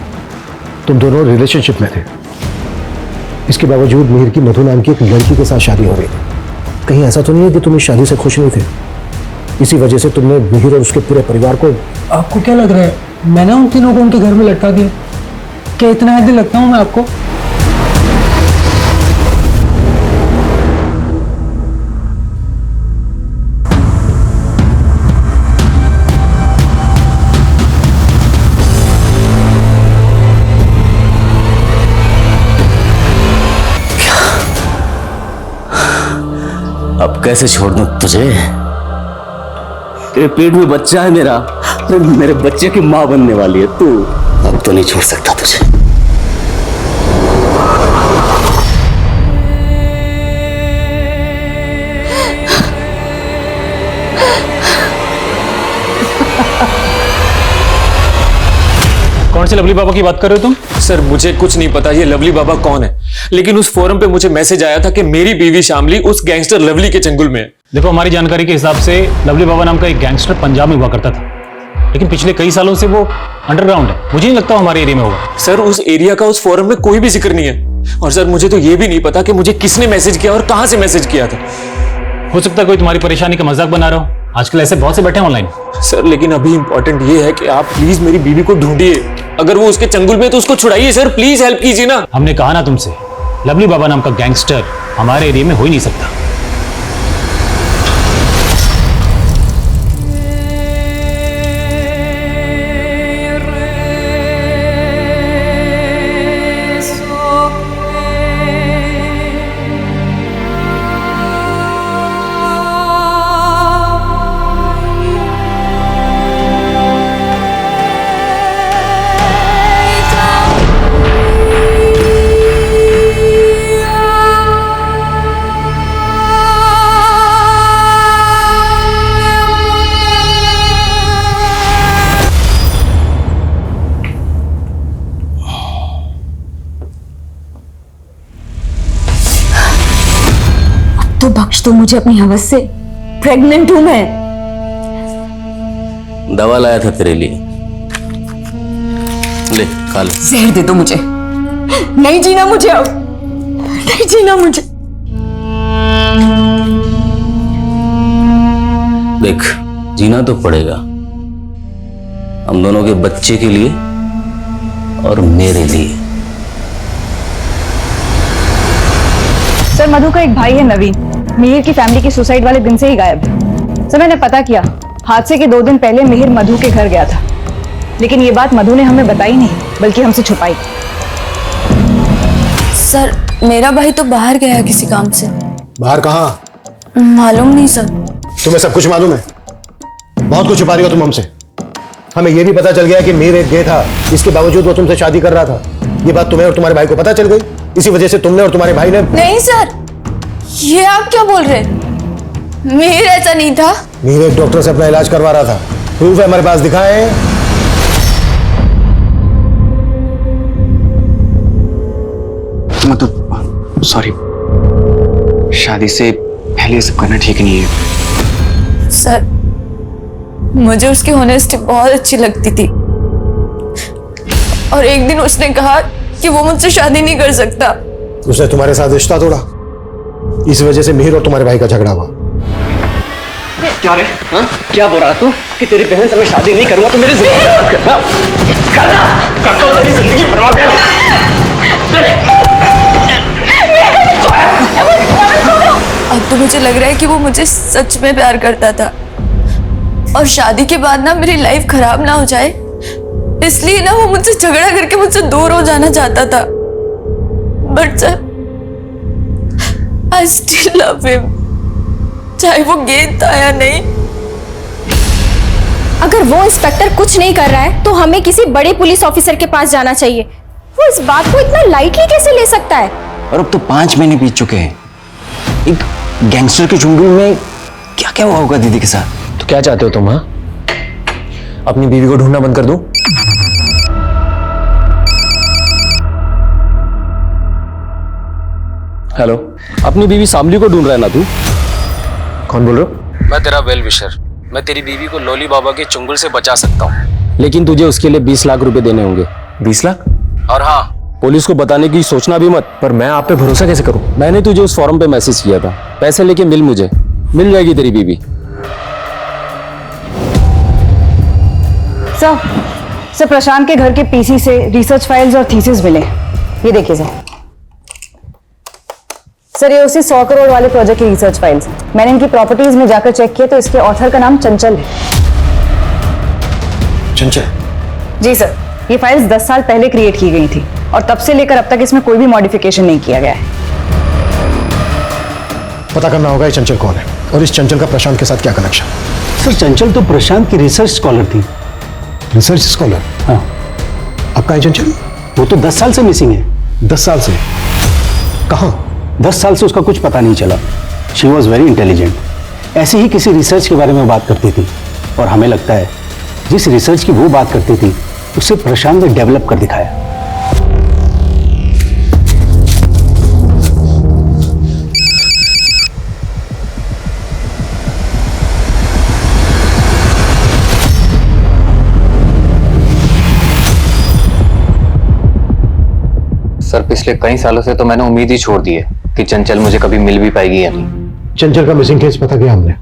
तुम दोनों रिलेशनशिप में थे, इसके बावजूद मिहिर की मधु नाम की एक लड़की के साथ शादी हो रही थी। कहीं ऐसा तो नहीं है कि तुम इस शादी से खुश नहीं थे? इसी वजह से तुमने मिहिर और उसके पूरे परिवार को। आपको क्या लग रहा है मैंने उन तीनों को उनके घर में लटका दिया? क्या इतना दिल लगता हूँ मैं आपको? अब कैसे छोड़ दूं तुझे? तेरे पेट में बच्चा है मेरा, मेरे बच्चे की मां बनने वाली है तू। अब तो नहीं छोड़ सकता तुझे। से लवली बाबा की बात कर रहे हो तुम? सर मुझे कुछ नहीं पता ये लवली बाबा कौन है, लेकिन उस फोरम पे मुझे मैसेज आया था कि मेरी बीवी शामली उस गैंगस्टर लवली के चंगुल में है। देखो, हमारी जानकारी के हिसाब से लवली बाबा नाम का एक गैंगस्टर पंजाब में हुआ करता था, लेकिन पिछले कई सालों से वो अंडरग्राउंड है। मुझे नहीं लगता हमारे एरिया में होगा। सर उस एरिया का उस फोरम में कोई भी जिक्र नहीं है। और सर मुझे तो ये भी नहीं पता कि मुझे किसने मैसेज किया और कहां से मैसेज किया था। हो सकता है कोई तुम्हारी परेशानी का मजाक बना रहा हो। आजकल ऐसे बहुत से बैठे हैं ऑनलाइन। सर लेकिन अभी इंपॉर्टेंट ये है कि आप प्लीज मेरी बीवी को ढूंढिए। अगर वो उसके चंगुल में तो उसको छुड़ाइए सर, प्लीज हेल्प कीजिए ना। हमने कहा ना तुमसे, लवली बाबा नाम का गैंगस्टर हमारे एरिया में हो ही नहीं सकता। तो बख्श दो मुझे अपनी हवस से, प्रेग्नेंट हूं मैं। दवा लाया था तेरे लिए, ले खा ले। जहर दे दो मुझे, नहीं जीना मुझे अब, नहीं जीना मुझे। देख जीना तो पड़ेगा, हम दोनों के बच्चे के लिए और मेरे लिए। सर मधु का एक भाई है नवीन, मिहिर की फैमिली की सुसाइड वाले दिन से ही गायब है। सर मैंने पता किया, हादसे के 2 दिन पहले मिहिर मधु के घर गया था, लेकिन ये बात मधु ने हमें बताई नहीं, बल्कि हमसे छुपाई। सर मेरा भाई तो बाहर गया है किसी काम से। बाहर कहाँ? मालूम नहीं सर। तुम्हें सब कुछ मालूम है? बहुत कुछ छुपा रही हो तुम हमसे। हमें यह भी पता चल गया कि मीर एक गे था, इसके बावजूद वो तुमसे शादी कर रहा था। ये बात तुम्हें और तुम्हारे भाई को पता चल गई, इसी वजह से तुमने और तुम्हारे भाई ने। नहीं सर, ये आप क्या बोल रहे? मीर ऐसा नहीं था। मीर एक डॉक्टर से अपना इलाज करवा रहा था, प्रूफ है हमारे पास, दिखाएं। मतलब सॉरी, शादी से पहले ये सब करना ठीक नहीं है। सर मुझे उसकी ऑनेस्टी बहुत अच्छी लगती थी, और एक दिन उसने कहा कि वो मुझसे शादी नहीं कर सकता। उसने तुम्हारे साथ रिश्ता तोड़ा, इस वजह से मिहिर और तुम्हारे भाई का झगड़ा हुआ। क्या रे? हाँ? क्या बोल रहा तू कि तेरी बहन से मैं शादी नहीं करूंगा तो मेरी जिंदगी बर्बाद करना, तेरी जिंदगी बर्बाद अब तो मुझे लग रहा है कि वो मुझे सच में प्यार करता था, और शादी के बाद ना मेरी लाइफ खराब ना हो जाए इसलिए ना वो मुझसे झगड़ा करके मुझसे दूर हो जाना चाहता था। But sir I still love him, चाहे वो गेंद था या नहीं। अगर वो इंस्पेक्टर कुछ नहीं कर रहा है तो हमें किसी बड़े पुलिस ऑफिसर के पास जाना चाहिए। वो इस बात को इतना लाइटली कैसे ले सकता है? और अब तो 5 महीने बीत चुके हैं, एक गैंगस्टर के चुंगल में क्या क्या हुआ होगा दीदी के साथ। तो क्या चाहते हो तुम? हाँ, अपनी बीवी को ढूंढना बंद कर दूं? हेलो, अपनी बीवी शामली को ढूंढ रहा है ना तू? कौन बोल रहे हो? मैं तेरा वेल विशर, मैं तेरी बीवी को लोली बाबा के चुंगल से बचा सकता हूँ, लेकिन तुझे उसके लिए 20 लाख रुपए देने होंगे। 20 लाख? और हाँ, पुलिस को बताने की सोचना भी मत। पर मैं आप पे भरोसा कैसे करूं? मैंने तुझे उस फॉर्म पे मैसेज किया था, पैसे लेके मिल मुझे, मिल जाएगी तेरी बीवी। सर प्रशांत के घर के पीसी से रिसर्च फाइल्स और थीसिस मिले, ये देखिए सर ये उसी 100 करोड़ वाले प्रोजेक्ट की रिसर्च फाइल्स। मैंने इनकी प्रॉपर्टीज में जाकर चेक किया तो इसके ऑथर का नाम चंचल है। चंचल? जी सर, ये फाइल्स 10 साल पहले क्रिएट की गई थी और तब से लेकर अब तक इसमें कोई भी मॉडिफिकेशन नहीं किया गया है। पता करना होगा ये चंचल कौन है और इस चंचल का प्रशांत के साथ क्या कनेक्शन। सर चंचल तो प्रशांत की रिसर्च स्कॉलर थी। Research scholar? हाँ। अब कहाँ है चंचल? वो तो 10 साल से मिसिंग है। 10 साल से? कहाँ? 10 साल से उसका कुछ पता नहीं चला। She was very intelligent. ऐसे ही किसी रिसर्च के बारे में बात करती थी और हमें लगता है जिस रिसर्च की वो बात करती थी उसे प्रशांत ने डेवलप कर दिखाया। सर पिछले कई सालों से तो मैंने उम्मीद ही छोड़ दी है कि चंचल मुझे कभी मिल भी पाएगी या नहीं। चंचल का मिसिंग केस पता किया हमने।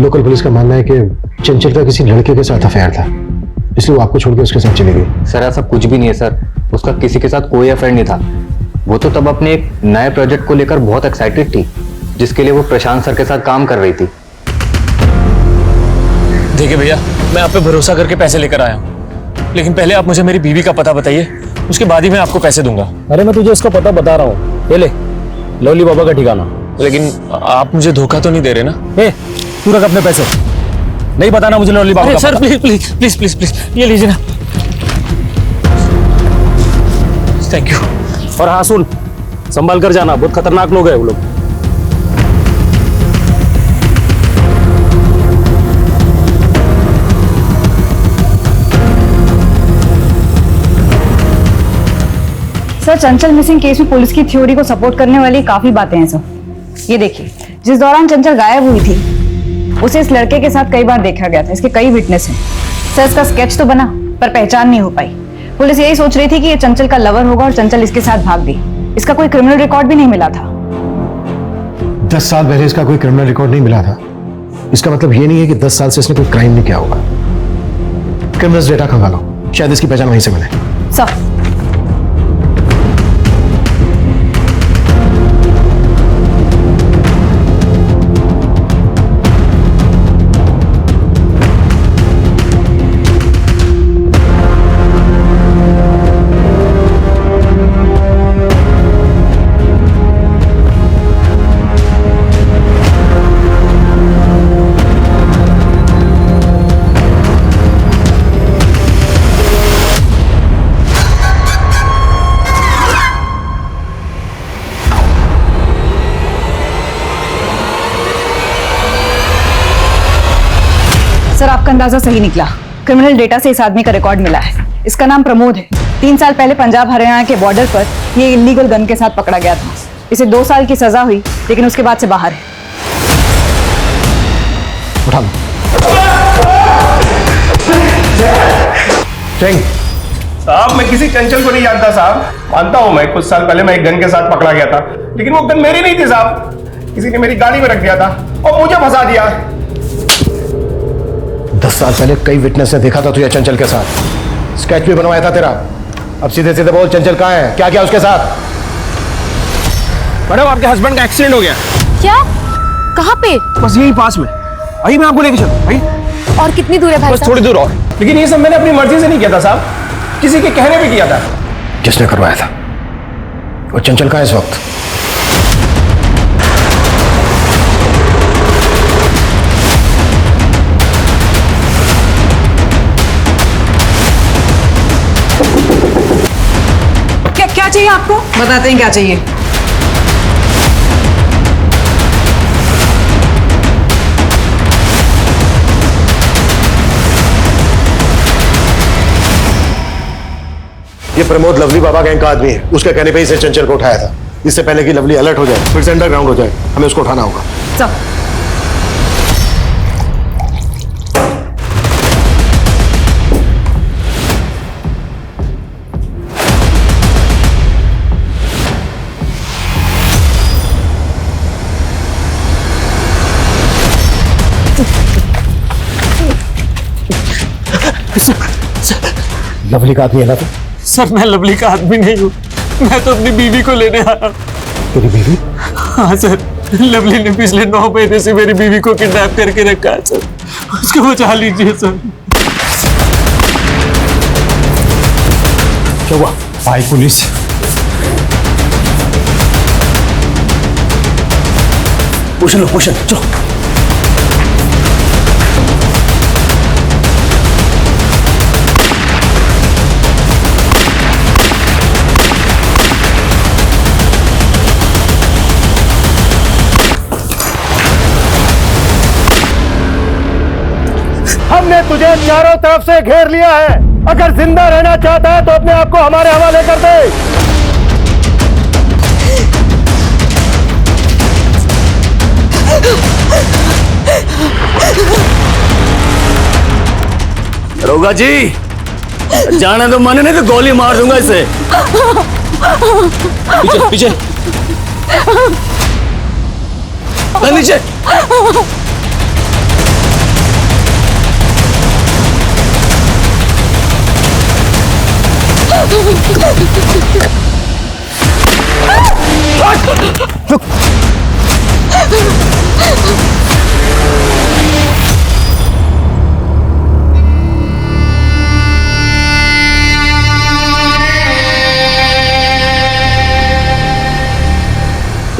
लोकल पुलिस का मानना है कि चंचल का किसी लड़के के साथ अफेयर था, इसलिए वो आपको छोड़ के उसके साथ चली गई। सर ऐसा कुछ भी नहीं है सर, उसका किसी के साथ कोई अफेयर नहीं था। वो तो तब अपने एक नए प्रोजेक्ट को लेकर बहुत एक्साइटेड थी, जिसके लिए वो प्रशांत सर के साथ काम कर रही थी। देखिए भैया, मैं आप पे भरोसा करके पैसे लेकर आया हूँ, लेकिन पहले आप मुझे मेरी बीवी का पता बताइए, उसके बाद ही मैं आपको पैसे दूंगा। अरे मैं तुझे उसका पता बता रहा हूँ, ये ले लवली बाबा का ठिकाना। लेकिन आप मुझे धोखा तो नहीं दे रहे ना? तू रख अपने पैसे, नहीं बताना मुझे लवली बाबा का सर पता। Please please please please please ये लीजिए ना। Thank you. और हाँ सुन, संभाल कर जाना, बहुत खतरनाक लोग हैं वो लोग। सर, चंचल मिसिंग केस में पुलिस की थ्योरी को सपोर्ट करने वाली काफी बातें हैं सर। ये देखिए, जिस दौरान चंचल गायब हुई थी उसे इस लड़के के साथ कई बार देखा गया था। इसके कई विटनेस हैं। सर, इसका स्केच तो बना पर पहचान नहीं हो पाई। पुलिस यही सोच रही थी कि ये चंचल का लवर होगा और चंचल इसके साथ भाग गई। इसका कोई क्रिमिनल रिकॉर्ड भी नहीं मिला था। 10 साल पहले इसका कोई क्रिमिनल रिकॉर्ड नहीं मिला था, इसका मतलब ये नहीं है कि 10 साल से इसने कोई क्राइम नहीं किया होगा। क्रिमिनल्स डेटा खंगालो, शायद इसकी पहचान वहीं से मिले। सर, आपका अंदाजा सही निकला। क्रिमिनल डेटा से इस आदमी का रिकॉर्ड मिला है। इसका नाम प्रमोद है। 3 साल पहले पंजाब हरियाणा के बॉर्डर पर ये इलीगल गन के साथ पकड़ा गया था। इसे 2 साल की सजा हुई, लेकिन उसके बाद से बाहर है। उठा लो। साहब, मैं किसी चंचल को नहीं जानता साहब। मानता हूं मैं कुछ साल पहले मैं एक गन के साथ पकड़ा गया था, लेकिन वो गन मेरी नहीं थी साहब। किसी ने मेरी गाड़ी में रख दिया था और मुझे फंसा दिया। 10 साल पहले कई विटनेस ने देखा था तुझे चंचल के साथ। स्केच भी बनवाया था तेरा। अब सीधे सीधे बोल, चंचल कहाँ है? क्या किया उसके साथ? मैडम, आपके हस्बैंड का एक्सीडेंट हो गया। क्या? कहाँ पे? बस यही पास में। आइए, मैं आपको लेके चलूं। आइए। और कितनी दूर है भाई? बस थोड़ी दूर और। लेकिन ये सब मैंने अपनी मर्जी से नहीं किया था साहब, किसी के कहने पे किया था। किसने करवाया था? और चंचल कहाँ है इस वक्त? क्या चाहिए आपको? बताते हैं क्या चाहिए। ये प्रमोद लवली बाबा गैंग का आदमी है। उसके कहने पे ही इसे चंचल को उठाया था। इससे पहले कि लवली अलर्ट हो जाए, फिर से अंडरग्राउंड हो जाए, हमें उसको उठाना होगा। चल। लवली का आदमी है ना तू? सर, मैं लवली का आदमी नहीं हूँ। मैं तो अपनी बीवी को लेने आया। तेरी बीवी? हाँ सर, लवली ने पिछले 9 महीने से मेरी बीवी को किडनैप करके रखा है सर। उसको बचा लीजिए सर। क्या हुआ? आई पुलिस। पोषण लो, पोषण, चलो। हमने तुझे चारों तरफ से घेर लिया है। अगर जिंदा रहना चाहता है तो अपने आप को हमारे हवाले कर दे। दरोगा जी, जाने तो मन नहीं तो गोली मार दूंगा इसे। पीछे पीछे नीचे।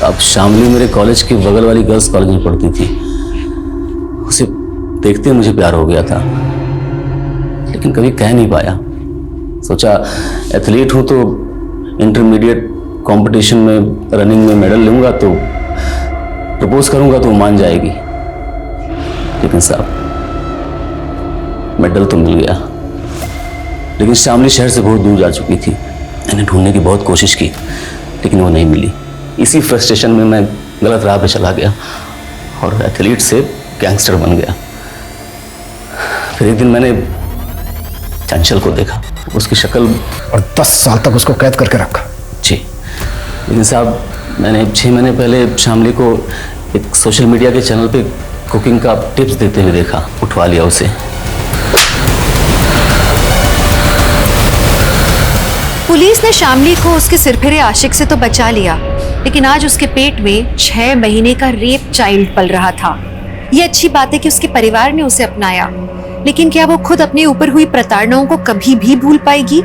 अब शामली मेरे कॉलेज के बगल वाली गर्ल्स कॉलेज में पढ़ती थी। उसे देखते मुझे प्यार हो गया था, लेकिन कभी कह नहीं पाया। सोचा एथलीट हूं तो इंटरमीडिएट कंपटीशन में रनिंग में मेडल लूंगा तो प्रपोज करूंगा तो वो मान जाएगी। लेकिन साहब मेडल तो मिल गया, लेकिन शामली शहर से बहुत दूर जा चुकी थी। मैंने ढूंढने की बहुत कोशिश की, लेकिन वो नहीं मिली। इसी फ्रस्ट्रेशन में मैं गलत राह पे चला गया और एथलीट से गैंगस्टर बन गया। फिर एक दिन मैंने चंचल को देखा, उसकी शक्ल, और 10 साल तक उसको कैद करके रखा। जी, लेकिन साहब मैंने 6 महीने पहले शामली को एक सोशल मीडिया के चैनल पे कुकिंग का टिप्स देते हुए देखा, उठवा लिया उसे। पुलिस ने शामली को उसके सिरफिरे आशिक से तो बचा लिया, लेकिन आज उसके पेट में 6 महीने का रेप चाइल्ड पल रहा था। ये अच्छी बात है कि उसके परिवार ने उसे अपनाया, लेकिन क्या वो खुद अपने ऊपर हुई प्रताड़नाओं को कभी भी भूल पाएगी?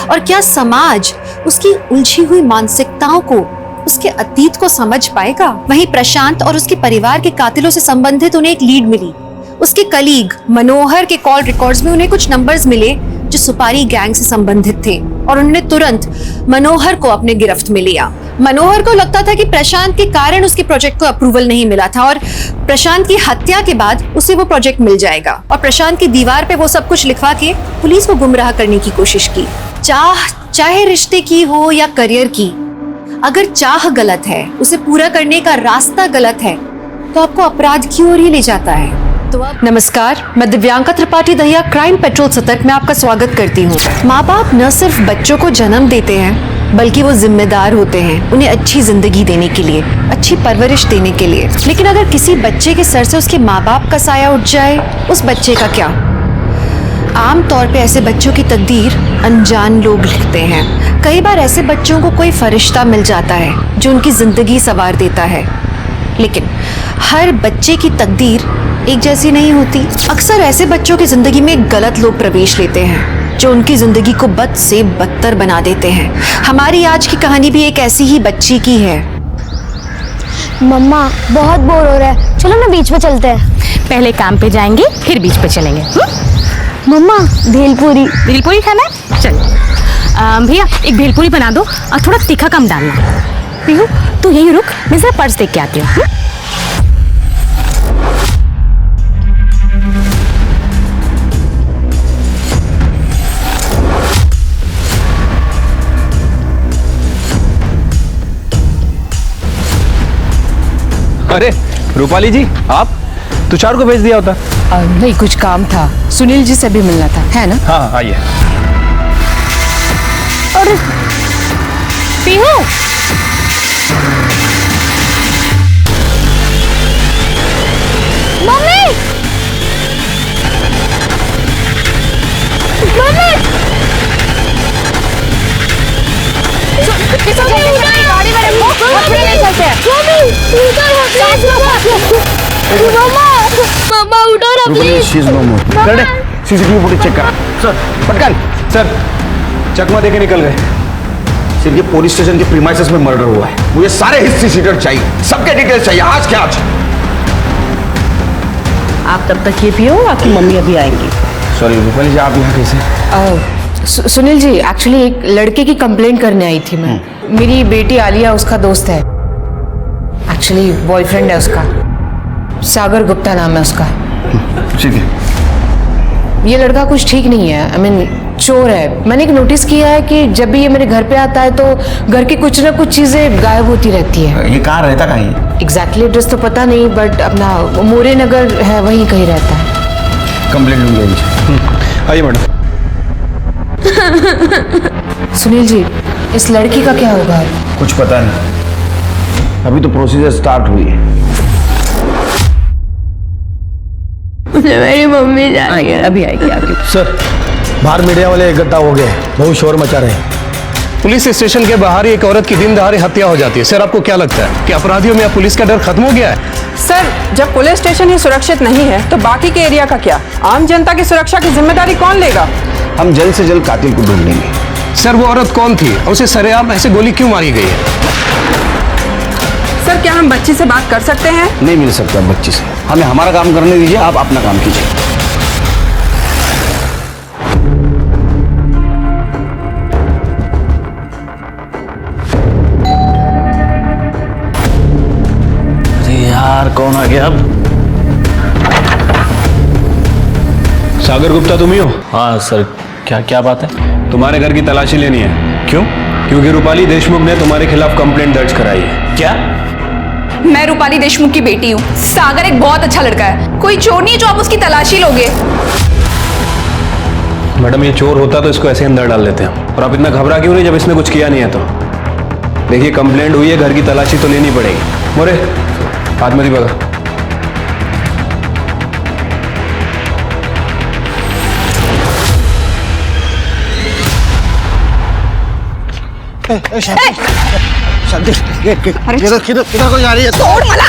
और क्या समाज उसकी उलझी हुई मानसिकताओं को, उसके अतीत को समझ पाएगा? वहीं प्रशांत और उसके परिवार के कातिलों से संबंधित उन्हें एक लीड मिली। उसके कलीग मनोहर के कॉल रिकॉर्ड्स में उन्हें कुछ नंबर्स मिले जो सुपारी गैंग से संबंधित थे, और उन्होंने तुरंत मनोहर को अपने गिरफ्त में लिया। मनोहर को लगता था कि प्रशांत के कारण उसके प्रोजेक्ट को अप्रूवल नहीं मिला था, और प्रशांत की हत्या के बाद उसे वो प्रोजेक्ट मिल जाएगा। और प्रशांत की दीवार पे वो सब कुछ लिखवा के पुलिस को गुमराह करने की कोशिश की। चाहे रिश्ते की हो या करियर की, अगर चाह गलत है, उसे पूरा करने का रास्ता गलत है, तो आपको अपराध की ओर ही ले जाता है। तो अब नमस्कार, मैं दिव्यांका त्रिपाठी दहिया क्राइम पेट्रोल सतर्क में आपका स्वागत करती हूँ। माँ बाप न सिर्फ बच्चों को जन्म देते हैं, बल्कि वो जिम्मेदार होते हैं उन्हें अच्छी जिंदगी देने के लिए, अच्छी परवरिश देने के लिए। लेकिन अगर किसी बच्चे के सर से उसके माँ बाप का साया उठ जाए, उस बच्चे का क्या? आम तौर पे ऐसे बच्चों की तकदीर अनजान लोग लिखते हैं। कई बार ऐसे बच्चों को कोई फरिश्ता मिल जाता है जो उनकी जिंदगी संवार देता है, लेकिन हर बच्चे की तकदीर एक जैसी नहीं होती। अक्सर ऐसे बच्चों की जिंदगी में गलत लोग प्रवेश लेते हैं जो उनकी जिंदगी को बद से बदतर बना देते हैं। हमारी आज की कहानी भी एक ऐसी ही बच्ची की है। मम्मा बहुत बोर हो रहा है, चलो ना बीच पे चलते हैं। पहले काम पे जाएंगे फिर बीच पे चलेंगे। मम्मा भेलपूरी। भेलपूरी खाना है? चलो भैया एक भेलपूरी बना दो और थोड़ा तीखा कम डालना। पीहू तू यहीं रुक, मैं जरा पर्स देख के आती हूँ। अरे रूपाली जी, आप तुषार को भेज दिया होता। नहीं, कुछ काम था, सुनील जी से भी मिलना था, है ना? हाँ आइए। और पीहू मम्मी मम्मी गाड़ी में रखो, हॉस्पिटल ले चलते हैं। मामा उठो ना प्लीज। सीसीटीवी फुटेज चेक करा सर, पटकन सर। चकमा देके निकल गए। सिर्फ ये पुलिस स्टेशन के प्रीमाइसेस में मर्डर हुआ है। मुझे सारे हिस्ट्री शीटर चाहिए, सबके डिटेल्स चाहिए, आज के आज। आप तब तक ये पियो, आपकी मम्मी अभी आएंगी। सॉरी रूपाली जी, आप यहाँ कैसे? सुनील जी, एक्चुअली एक लड़के की कंप्लेंट करने आई थी मैं। मेरी बेटी आलिया उसका दोस्त है, एक्चुअली बॉयफ्रेंड है उसका, सागर गुप्ता नाम है उसका। ठीक है। ये लड़का कुछ ठीक नहीं है। आई मीन चोर है। मैंने एक नोटिस किया है कि जब भी ये मेरे घर पे आता है तो घर की कुछ ना कुछ चीजें गायब होती रहती है। ये कहाँ रहता कहीं? एग्जैक्टली एड्रेस तो पता नहीं, बट अपना मोरे नगर है, वहीं कहीं रहता है। कंप्लेंट लूंगी। आइए मैडम। सुनील जी, इस लड़की का क्या होगा? कुछ पता नहीं, अभी तो प्रोसीजर स्टार्ट हुई है। मेरी मम्मी आएगी, अभी आएगी आपकी। सर, बाहर मीडिया वाले इकट्ठा हो गए, बहुत शोर मचा रहे हैं। पुलिस स्टेशन के बाहर एक औरत की दिन दहाड़े हत्या हो जाती है। सर, आपको क्या लगता है कि अपराधियों में अब पुलिस का डर खत्म हो गया है? सर, जब पुलिस स्टेशन ही सुरक्षित नहीं है तो बाकी के एरिया का क्या? आम जनता की सुरक्षा की जिम्मेदारी कौन लेगा? हम जल्द से जल्द कातिल को ढूंढ लेंगे। सर, वो औरत कौन थी और उसे सरेआम ऐसे गोली क्यों मारी गई है? सर, क्या हम बच्ची से बात कर सकते हैं? नहीं मिल सकता बच्ची से, हमें हमारा काम करने दीजिए, आप अपना काम कीजिए। यार कौन आ गया अब? सागर गुप्ता तुम ही हो? हाँ सर, क्या क्या बात है? तुम्हारे घर की तलाशी लेनी है। क्यों? क्योंकि रूपाली देशमुख ने तुम्हारे खिलाफ कंप्लेंट दर्ज कराई है। क्या? मैं रूपाली देशमुख की बेटी हूँ। सागर एक बहुत अच्छा लड़का है, कोई चोर नहीं है जो आप उसकी तलाशी लोगे। मैडम, ये चोर होता तो इसको ऐसे अंदर डाल लेते हैं। और आप इतना घबरा क्यों नहीं जब इसने कुछ किया नहीं है तो? देखिए, कंप्लेंट हुई है, घर की तलाशी तो लेनी पड़ेगी। मोरे, हाथ में बगा। शांति, किधर को जा रही है? तोड़ मला।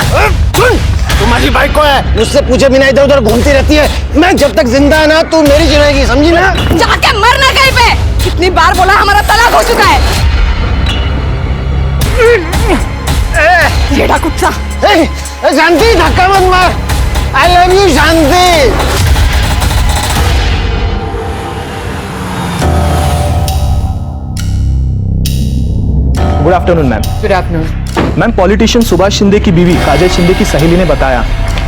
तुम्हारी बाइक को है, मुझसे पूछे बिना इधर उधर घूमती रहती है। मैं जब तक जिंदा है ना, तू मेरी जिंदगी, समझी ना? जाके मरना कहीं पे। कितनी बार बोला, हमारा तलाक हो चुका है। येड़ा कुत्ता। शांति, धक्का मत मार। I love you Shanti. Good afternoon ma'am. Good afternoon ma'am, politician Subhash Shinde की बीवी काजल शिंदे की सहेली ने बताया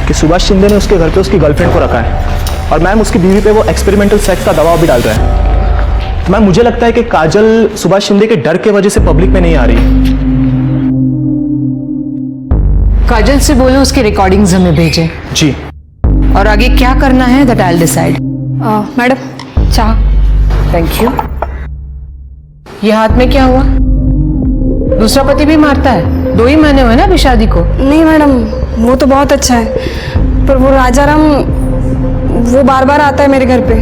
कि सुभाष शिंदे ने उसके घर पे उसकी गर्लफ्रेंड को रखा है और मैम उसकी बीवी पे वो एक्सपेरिमेंटल सेक्स का दबाव भी डाल रहा है। तो मैम, मुझे लगता है कि काजल सुभाष शिंदे के डर के वजह से पब्लिक में नहीं आ रही। काजल से बोलो उसकी रिकॉर्डिंग्स हमें भेजें। जी। और आगे क्या करना है that I will decide. Madam, चाह। Thank you. ये हाथ में क्या हुआ? दूसरा पति भी मारता है? 2 ही महीने हुए ना अभी शादी को। नहीं मैडम, वो तो बहुत अच्छा है, पर वो राजाराम, वो बार बार आता है मेरे घर पे।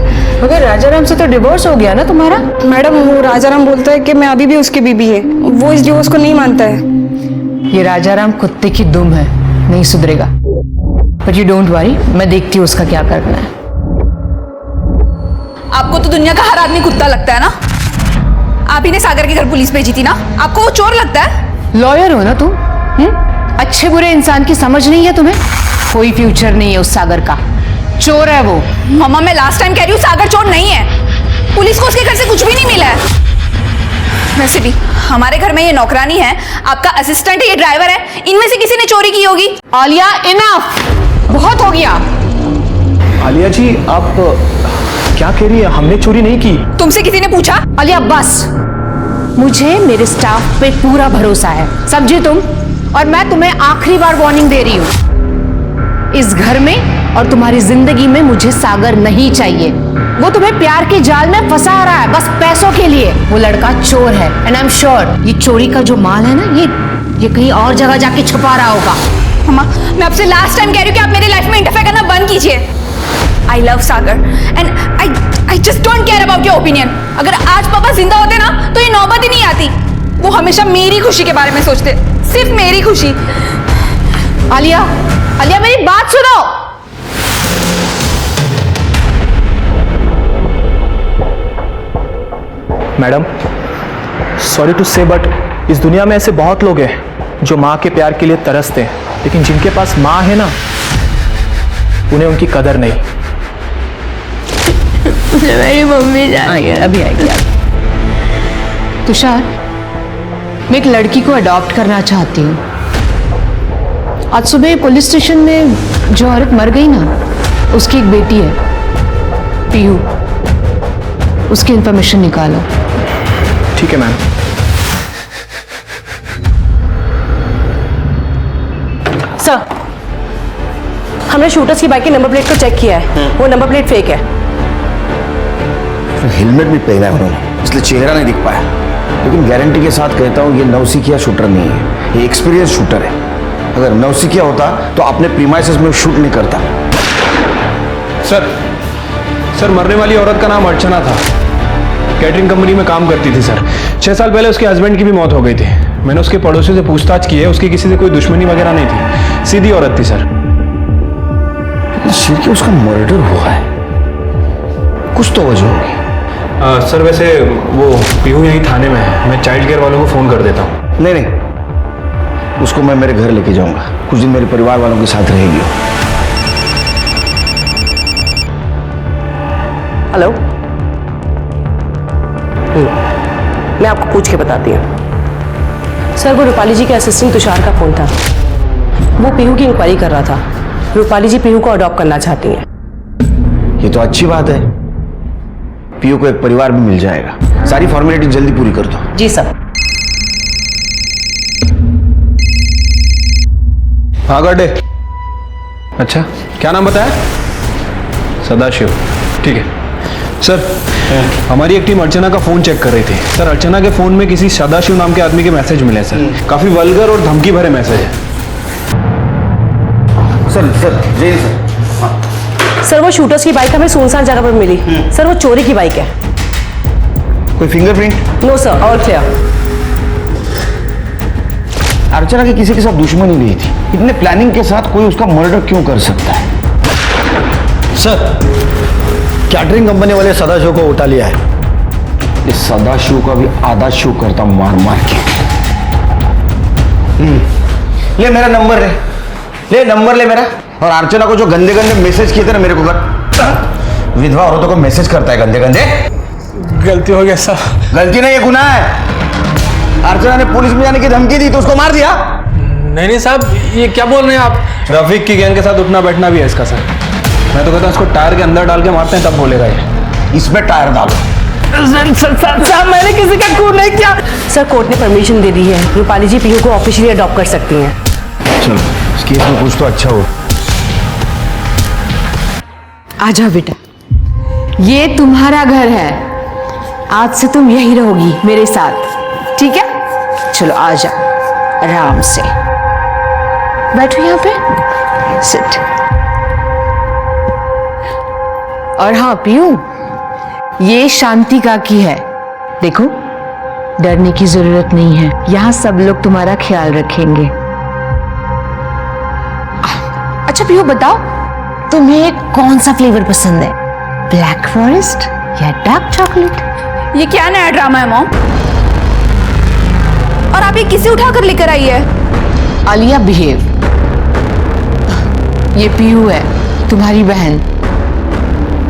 मगर राजाराम से तो डिवोर्स हो गया ना तुम्हारा? मैडम, वो राजाराम बोलता है कि मैं अभी भी उसकी बीबी है, वो इस डिवोर्स को नहीं मानता है। ये राजाराम कुत्ते की दुम है, नहीं सुधरेगा। बट यू डोंट वरी, मैं देखती हूँ उसका क्या करना है। आपको तो दुनिया का हर आदमी कुत्ता लगता है ना? आप ही ने सागर के घर पुलिस भेजी थी ना? आपको वो चोर लगता है? लॉयर हो ना तुम? अच्छे बुरे इंसान की समझ नहीं है तुम्हें? कोई फ्यूचर नहीं है उस सागर का, चोर है वो। मामा, मैं लास्ट टाइम कह रही हूँ, सागर चोर नहीं है। पुलिस को उसके घर से कुछ भी नहीं मिला है। वैसे भी हमारे घर में ये नौकरानी है, आपका असिस्टेंट है, ये ड्राइवर है, इनमें से किसी ने चोरी की होगी। आलिया, इनफ, बहुत हो गया। आलिया जी, आप क्या कह रही है? हमने चोरी नहीं की। तुमसे किसी ने पूछा? आलिया बस, मुझे मेरे स्टाफ पे पूरा भरोसा है, समझी तुम? और मैं तुम्हें आखिरी बार वार्निंग दे रही हूं, इस घर में और तुम्हारी जिंदगी में मुझे सागर नहीं चाहिए। वो तुम्हें प्यार के जाल में फंसा रहा है बस पैसों के लिए। वो लड़का चोर है एंड आई एम श्योर ये चोरी का जो माल है ना, ये कहीं और जगह जाके छुपा रहा होगा। मामा, मैं आपसे लास्ट टाइम कह रही हूँ कि आप मेरी लाइफ में इंटरफेयर करना बंद कीजिए। I love Sagar and I just don't care about your opinion. अगर आज पापा जिंदा होते ना तो ये नौबत ही नहीं आती। वो हमेशा मेरी खुशी के बारे में सोचते, सिर्फ मेरी खुशी। आलिया, आलिया मेरी बात सुनो। मैडम, सॉरी टू से बट इस दुनिया में ऐसे बहुत लोग हैं जो माँ के प्यार के लिए तरसते हैं, लेकिन जिनके पास माँ है ना, उन्हें उनकी कदर नहीं। मेरी मम्मी आएगी, अभी आएगी। तुषार, मैं एक लड़की को अडॉप्ट करना चाहती हूँ। आज सुबह पुलिस स्टेशन में जो औरत मर गई ना, उसकी एक बेटी है, पीहू। उसकी इंफॉर्मेशन निकालो। ठीक है मैम। सर, हमने शूटर्स की बाइक की नंबर प्लेट को चेक किया है, वो नंबर प्लेट फेक है। हेलमेट भी पहना है उन्होंने, इसलिए चेहरा नहीं दिख पाया। लेकिन गारंटी के साथ कहता हूँ ये नौसिखिया शूटर नहीं है, ये एक्सपीरियंस शूटर है। अगर नौसिखिया होता तो अपने प्रीमाइसेस में शूट नहीं करता। सर मरने वाली औरत का नाम अर्चना था, कैटरिंग कंपनी में काम करती थी सर। 6 साल पहले उसके हस्बैंड की भी मौत हो गई थी। मैंने उसके पड़ोसियों से पूछताछ की है, उसकी किसी से कोई दुश्मनी वगैरह नहीं थी, सीधी औरत थी सर। कि उसका मर्डर हुआ है, कुछ तो वजह होगी। सर वैसे वो पीहू यहीं थाने में है, मैं चाइल्ड केयर वालों को फोन कर देता हूँ। नहीं, उसको मैं मेरे घर लेके जाऊंगा, कुछ दिन मेरे परिवार वालों के साथ रहेगी। हेलो, मैं आपको पूछ के बताती हूँ। सर, वो रूपाली जी के असिस्टेंट तुषार का फोन था, वो पीहू की इंक्वायरी कर रहा था। रूपाली जी पीहू को अडॉप्ट करना चाहती हैं। ये तो अच्छी बात है, पीयू को एक परिवार भी मिल जाएगा। सारी फॉर्मेलिटी जल्दी पूरी कर दो। जी सर। हाँ गड्ढे। अच्छा, क्या नाम बताया? सदाशिव। ठीक है सर, हमारी एक टीम अर्चना का फोन चेक कर रही थी सर। अर्चना के फोन में किसी सदाशिव नाम के आदमी के मैसेज मिले सर, काफी वल्गर और धमकी भरे मैसेज है। सर जी सर, वो शूटर्स की बाइक हमें सुनसान जगह पर मिली। सर, वो चोरी की बाइक है। कोई fingerprint? No sir, all clear. Archana की किसी के साथ दुश्मनी नहीं थी, इतने प्लानिंग के साथ कोई उसका मर्डर क्यों कर सकता है? सर, कैटरिंग कंपनी वाले सदाशिव को उठा लिया है। इस सदाशिव का भी आधा शो करता मार मार के। ले मेरा नंबर ले मेरा। और अर्चना को जो गंदे गंदे मैसेज किए थे ना मेरे को कर, विधवा औरतों को मैसेज करता है गंदे गंदे। गलती हो गया सर। गलती नहीं, ये गुनाह है। अर्चना ने पुलिस में जाने की धमकी दी तो उसको मार दिया। नहीं साहब, ये क्या बोल रहे हैं आप? रफीक की गैंग के साथ उठना बैठना भी है इसका सर। मैं तो कहता हूँ इसको टायर के अंदर डाल के मारते हैं, तब बोलेगा ये। इसमें टायर डालो। सर, मैंने किसी का खून नहीं किया। सर, कोर्ट ने परमिशन दे दी है, रूपाली जी पीहू को ऑफिशियली अडॉप्ट कर सकती हैं। चलो, इस केस में कुछ तो अच्छा हो। आजा बेटा, ये तुम्हारा घर है, आज से तुम यही रहोगी मेरे साथ, ठीक है? चलो आजा, आराम से बैठो यहाँ पे, सिट। और हाँ पीयू, ये शांति काकी है, देखो डरने की जरूरत नहीं है, यहाँ सब लोग तुम्हारा ख्याल रखेंगे। अच्छा पीयू बताओ, तुम्हें कौन सा फ्लेवर पसंद है, ब्लैक फॉरेस्ट या डार्क चॉकलेट? ये क्या नया ड्रामा है मॉम? और आप ये किसे उठाकर लेकर आई है? आलिया बिहेव। ये पीयू है, तुम्हारी बहन।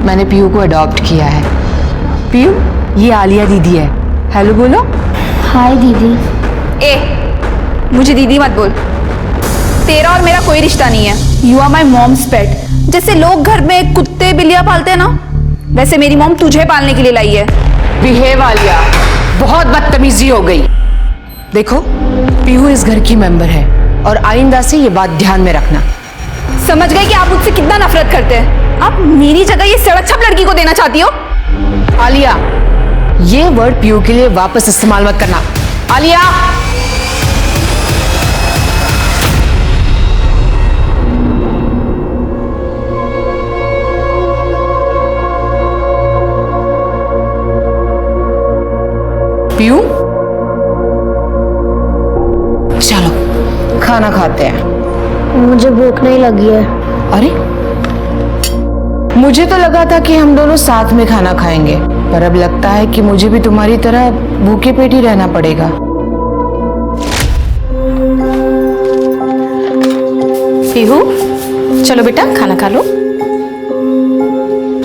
मैंने पीयू को अडॉप्ट किया है। पीयू, ये आलिया दीदी है। हेलो बोलो। हाय दीदी। ए, मुझे दीदी मत बोल। तेरा और मेरा कोई रिश्ता नहीं है। यू आर माई मॉम्स पेट। जैसे लोग घर में कुत्ते बिल्लियां पालते हैं ना, वैसे मेरी मॉम तुझे पालने के लिए लाई है। बिहेव आलिया, बहुत बदतमीजी हो गई। देखो, पीयू इस घर की मेंबर है और आइंदा से ये बात ध्यान में रखना। समझ गए कि आप मुझसे कितना नफरत करते हैं। आप मेरी जगह ये सड़क छप लड़की को देना चाहती हो? आलिया, ये वर्ड पीयू के लिए वापस इस्तेमाल मत करना। आलिया, पीयू, चलो खाना खाते हैं। मुझे भूख नहीं लगी है। अरे, मुझे तो लगा था कि हम दोनों साथ में खाना खाएंगे, पर अब लगता है कि मुझे भी तुम्हारी तरह भूखे पेट ही रहना पड़ेगा। पीहू, चलो बेटा खाना खा लो।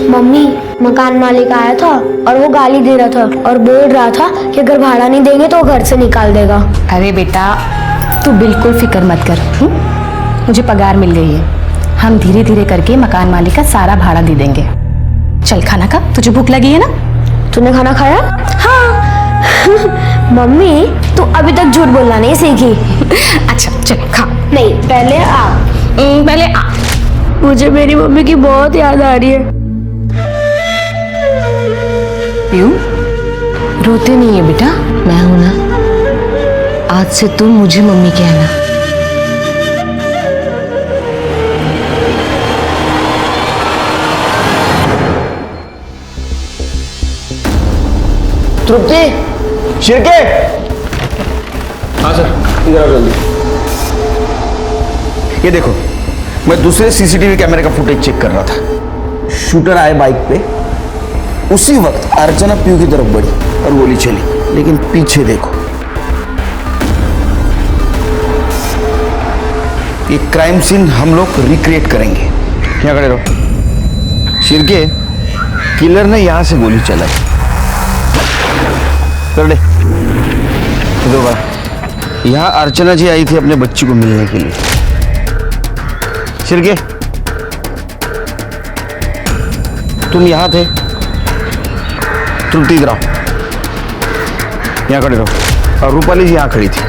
मम्मी, मकान मालिक आया था और वो गाली दे रहा था और बोल रहा था कि अगर भाड़ा नहीं देंगे तो वो घर से निकाल देगा। अरे बेटा, तू बिल्कुल फिक्र मत कर। मुझे पगार मिल गई है, हम धीरे धीरे करके मकान मालिक का सारा भाड़ा दे देंगे। चल खाना खा, तुझे भूख लगी है ना? तूने खाना खाया? हाँ। मम्मी तू अभी तक झूठ बोलना नहीं सीखी। अच्छा चल खा। नहीं, पहले आप। पहले आ। मुझे मेरी मम्मी की बहुत याद आ रही है। पीयू, रोते नहीं है बेटा, मैं हूं ना। आज से तुम मुझे मम्मी कहना। तृप्ति, शिरके। हाँ सर, इधर आओ जल्दी। ये देखो, मैं दूसरे सीसीटीवी कैमरे का फुटेज चेक कर रहा था। शूटर आए बाइक पे, उसी वक्त अर्चना पीयू की तरफ बढ़ी और गोली चली, लेकिन पीछे देखो, ये क्राइम सीन हम लोग रिक्रिएट करेंगे। यहाँ खड़े रहो। शिरके, किलर ने यहां से गोली चलाई। कर ले। इधर बड़ा। यहाँ अर्चना जी आई थी अपने बच्ची को मिलने के लिए। शिरके, तुम यहाँ थे। त्रुटि गिराओ। यहाँ खड़े रहो। और रूपाली जी यहाँ खड़ी थी।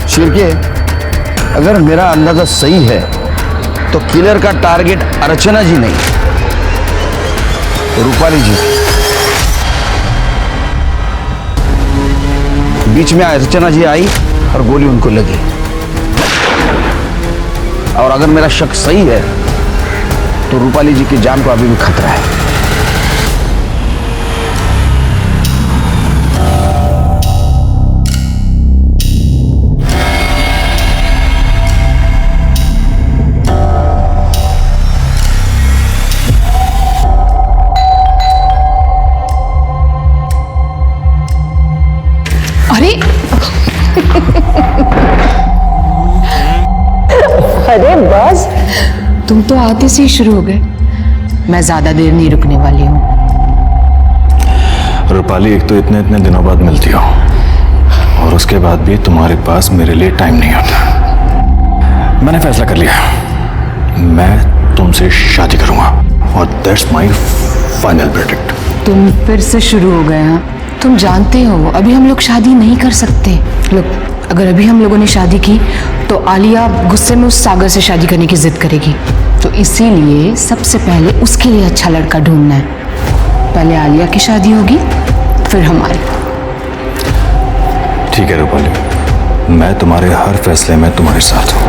शिरके, अगर मेरा अंदाजा सही है तो किलर का टारगेट अर्चना जी नहीं, रूपाली जी। बीच में अर्चना जी आई और गोली उनको लगी। और अगर मेरा शक सही है तो रूपाली जी की जान को अभी भी खतरा है। अरे अरे बस, तुम तो आते से ही शुरू हो गए। मैं ज्यादा देर नहीं रुकने वाली हूँ। रूपाली, एक तो इतने इतने दिनों बाद मिलती हो और उसके बाद भी तुम्हारे पास मेरे लिए टाइम नहीं होता। मैंने फैसला कर लिया, मैं तुमसे शादी करूंगा और दैट्स माय फाइनल वर्डिक्ट। तुम फिर से शुरू हो गए हैं। तुम जानते हो अभी हम लोग शादी नहीं कर सकते। लोग, अगर अभी हम लोगों ने शादी की तो आलिया गुस्से में उस सागर से शादी करने की जिद करेगी। तो इसीलिए सबसे पहले उसके लिए अच्छा लड़का ढूंढना है। पहले आलिया की शादी होगी, फिर हमारी। ठीक है रूपाली, मैं तुम्हारे हर फैसले में तुम्हारे साथ हूं।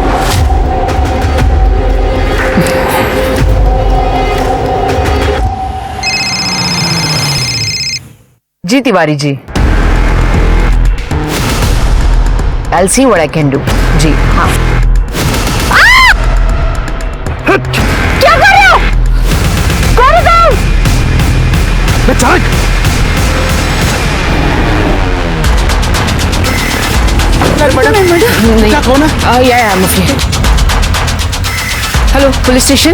जी Tiwari ji, I'll see what I can do। जी हाँ। क्या कर रहे हो? कौन है? क्या कौन है? या हेलो, पुलिस स्टेशन।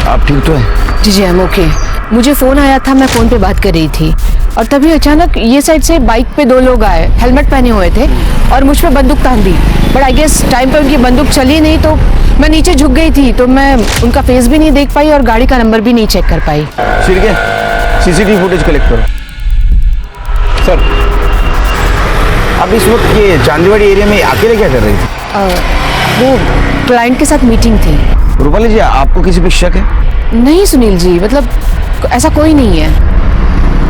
आप ठीक तो है? जी जी, I'm okay। मुझे फोन आया था, मैं फोन पे बात कर रही थी और तभी अचानक ये साइड से बाइक पे दो लोग आए, हेलमेट पहने हुए थे और मुझ पे बंदूक तान दी। बट आई गेस टाइम पे उनकी बंदूक चली नहीं, तो मैं नीचे झुक गई थी, तो मैं उनका फेस भी नहीं देख पाई और गाड़ी का नंबर भी नहीं चेक कर पाई। शिरके, सीसीटीवी फुटेज कलेक्ट करो। सर, अब इस वक्त ये चांदीवाड़ी एरिया में अकेले क्या कर रही थी? वो क्लाइंट के साथ मीटिंग थी। रूपाली जी, आपको किसी पे शक है? नहीं सुनील जी, मतलब ऐसा कोई नहीं है।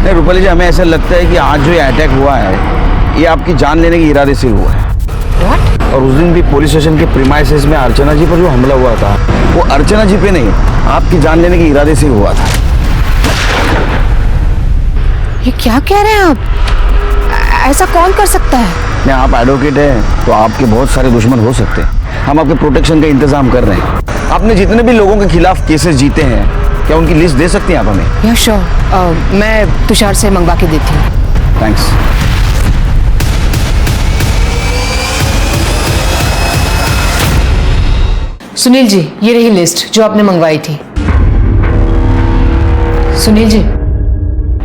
नहीं रूपाली जी, हमें ऐसा लगता है कि आज जो ये अटैक हुआ है ये आपकी जान लेने के इरादे से हुआ है। What? और उस दिन भी पुलिस स्टेशन के प्रीमाइसेस में अर्चना जी पर जो हमला हुआ था वो अर्चना जी पे नहीं, आपकी जान लेने के इरादे से हुआ था। ये क्या कह रहे हैं आप? ऐसा कौन कर सकता है? नहीं, आप एडवोकेट हैं तो आपके बहुत सारे दुश्मन हो सकते हैं। हम आपके प्रोटेक्शन का इंतजाम कर रहे हैं। आपने जितने भी लोगों के खिलाफ केसेस जीते हैं, क्या उनकी लिस्ट दे सकती हैं आप हमें? या श्योर, मैं तुषार से मंगवा के देती हूँ। थैंक्स। सुनील जी, ये रही लिस्ट जो आपने मंगवाई थी। सुनील जी,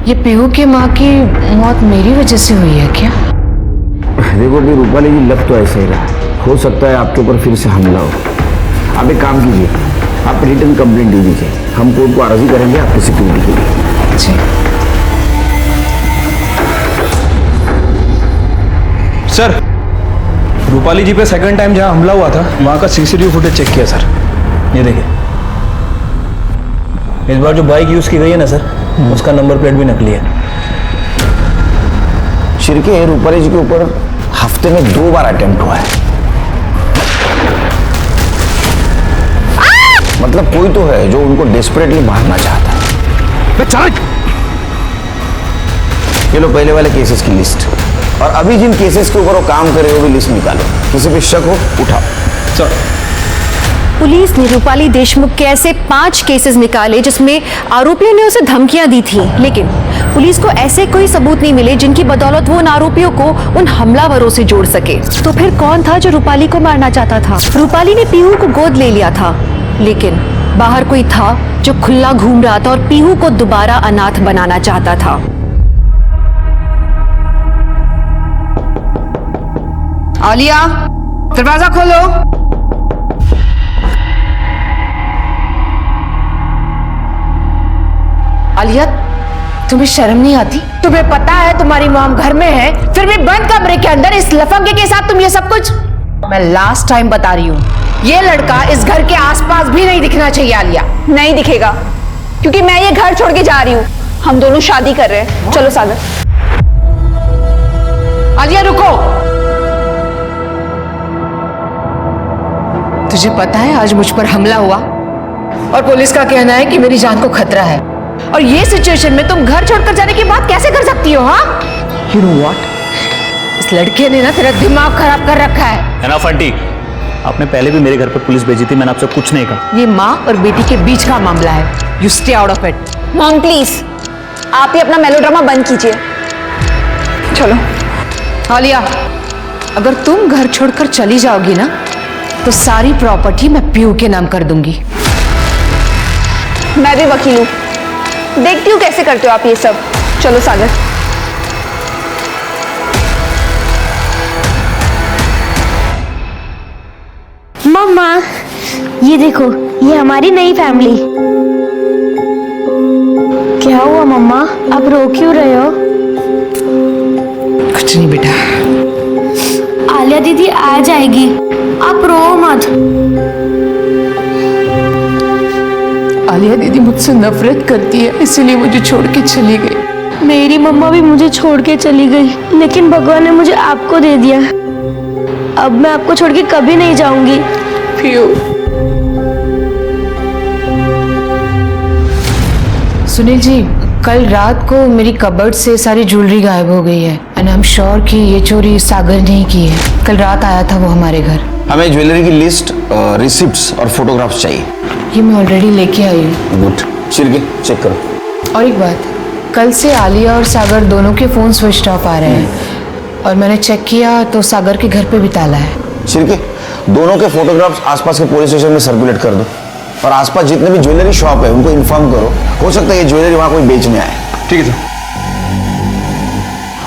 ये पीहू की माँ की मौत मेरी वजह से हुई है क्या? देखो भी रूपाली जी, लग तो ऐसा ही रहा। हो सकता है आपके ऊपर फिर से हमला हो। आप एक काम कीजिए, आप रिटर्न कंप्लेंट दे दीजिए, हम कोर्ट को अर्जी करेंगे आपकी सिक्योरिटी के लिए। जी। सर, रूपाली जी पे सेकंड टाइम जहां हमला हुआ था वहां का सीसीटीवी फुटेज चेक किया सर। ये देखिए, इस बार जो बाइक यूज की गई है ना सर, उसका नंबर प्लेट भी नकली है। शिरके, रूपाली जी के ऊपर हफ्ते में 2 बार अटेम्प्ट हुआ है। मतलब कोई तो है जो उनको डेस्परेटली मारना चाहता है। ये लो पहले वाले केसेस की लिस्ट, और अभी जिन केसेस के ऊपर वो काम कर रहे हो भी लिस्ट निकालो। किसी पे शक हो उठाओ। सर, पुलिस ने रूपाली देशमुख के ऐसे 5 केसेस निकाले जिसमें आरोपियों ने उसे धमकियां दी थी, लेकिन पुलिस को ऐसे कोई सबूत नहीं मिले जिनकी बदौलत वो उन आरोपियों को उन हमलावरों से जोड़ सके। तो फिर कौन था जो रूपाली को मारना चाहता था? रूपाली ने पीहू को गोद ले लिया था, लेकिन बाहर कोई था जो खुला घूम रहा था और पीहू को दोबारा अनाथ बनाना चाहता था। आलिया, दरवाजा खोलो। आलिया, तुम्हें शर्म नहीं आती? तुम्हें पता है तुम्हारी मॉम घर में है, फिर भी बंद कमरे के अंदर इस लफंगे के साथ तुम ये सब कुछ। मैं लास्ट टाइम बता रही हूँ, ये लड़का इस घर के आसपास भी नहीं दिखना चाहिए। आलिया, नहीं दिखेगा, क्योंकि मैं ये घर छोड़ के जा रही हूँ। हम दोनों शादी कर रहे हैं। चलो सागर। आलिया रुको। तुझे पता है आज मुझ पर हमला हुआ और पुलिस का कहना है कि मेरी जान को खतरा है, और ये सिचुएशन में तुम घर छोड़कर जाने की बात कैसे कर सकती हो? हाँ, You know what? इस लड़के ने ना तेरा दिमाग खराब कर रखा है। एनफ आंटी, आपने पहले भी मेरे घर पर पुलिस भेजी थी, मैंने आपसे कुछ नहीं कहा। ये माँ और बेटी के बीच का मामला है। You stay out of it. Mom please, आप ही अपना मेलोड्रामा बंद कीजिए। चलो। आलिया, अगर तुम घर छोड़कर चली जाओगी ना तो सारी प्रॉपर्टी मैं पीयू के नाम कर दूंगी। मैं भी वकील हूँ, देखती हूँ कैसे करते हो आप ये सब। चलो सागर। मम्मा, ये देखो, ये हमारी नई फैमिली। क्या हुआ मम्मा, आप रो क्यों रहे हो? कुछ नहीं बेटा। आलिया दीदी आ जाएगी, आप रो मत। आलिया दीदी मुझसे नफरत करती है, इसीलिए मुझे छोड़ के चली गई। मेरी मम्मा भी मुझे छोड़ के चली गई, लेकिन भगवान ने मुझे आपको दे दिया। अब मैं आपको छोड़ के कभी नहीं जाऊंगी। पीयू, सुनील जी, कल रात को मेरी कबर्ड से सारी ज्वेलरी गायब हो गई है, एंड आई एम श्योर कि ये चोरी सागर ने की है। कल रात आया था वो हमारे घर। हमें ज्वेलरी की लिस्ट, रिसिप्ट्स और फोटोग्राफ्स चाहिए। ये मैं ऑलरेडी लेके आई हूँ। गुड, शिरके चेक करो। और एक बात, कल से आलिया और सागर दोनों के फोन स्विच ऑफ आ रहे हैं, और मैंने चेक किया तो सागर के घर पे भी ताला है। शिरके, दोनों के फोटोग्राफ्स आसपास के पुलिस स्टेशन में सर्कुलेट कर दो, और आसपास जितने भी ज्वेलरी शॉप है उनको इन्फॉर्म करो। हो सकता है ये ज्वेलरी वहां कोई बेचने आए। ठीक है सर।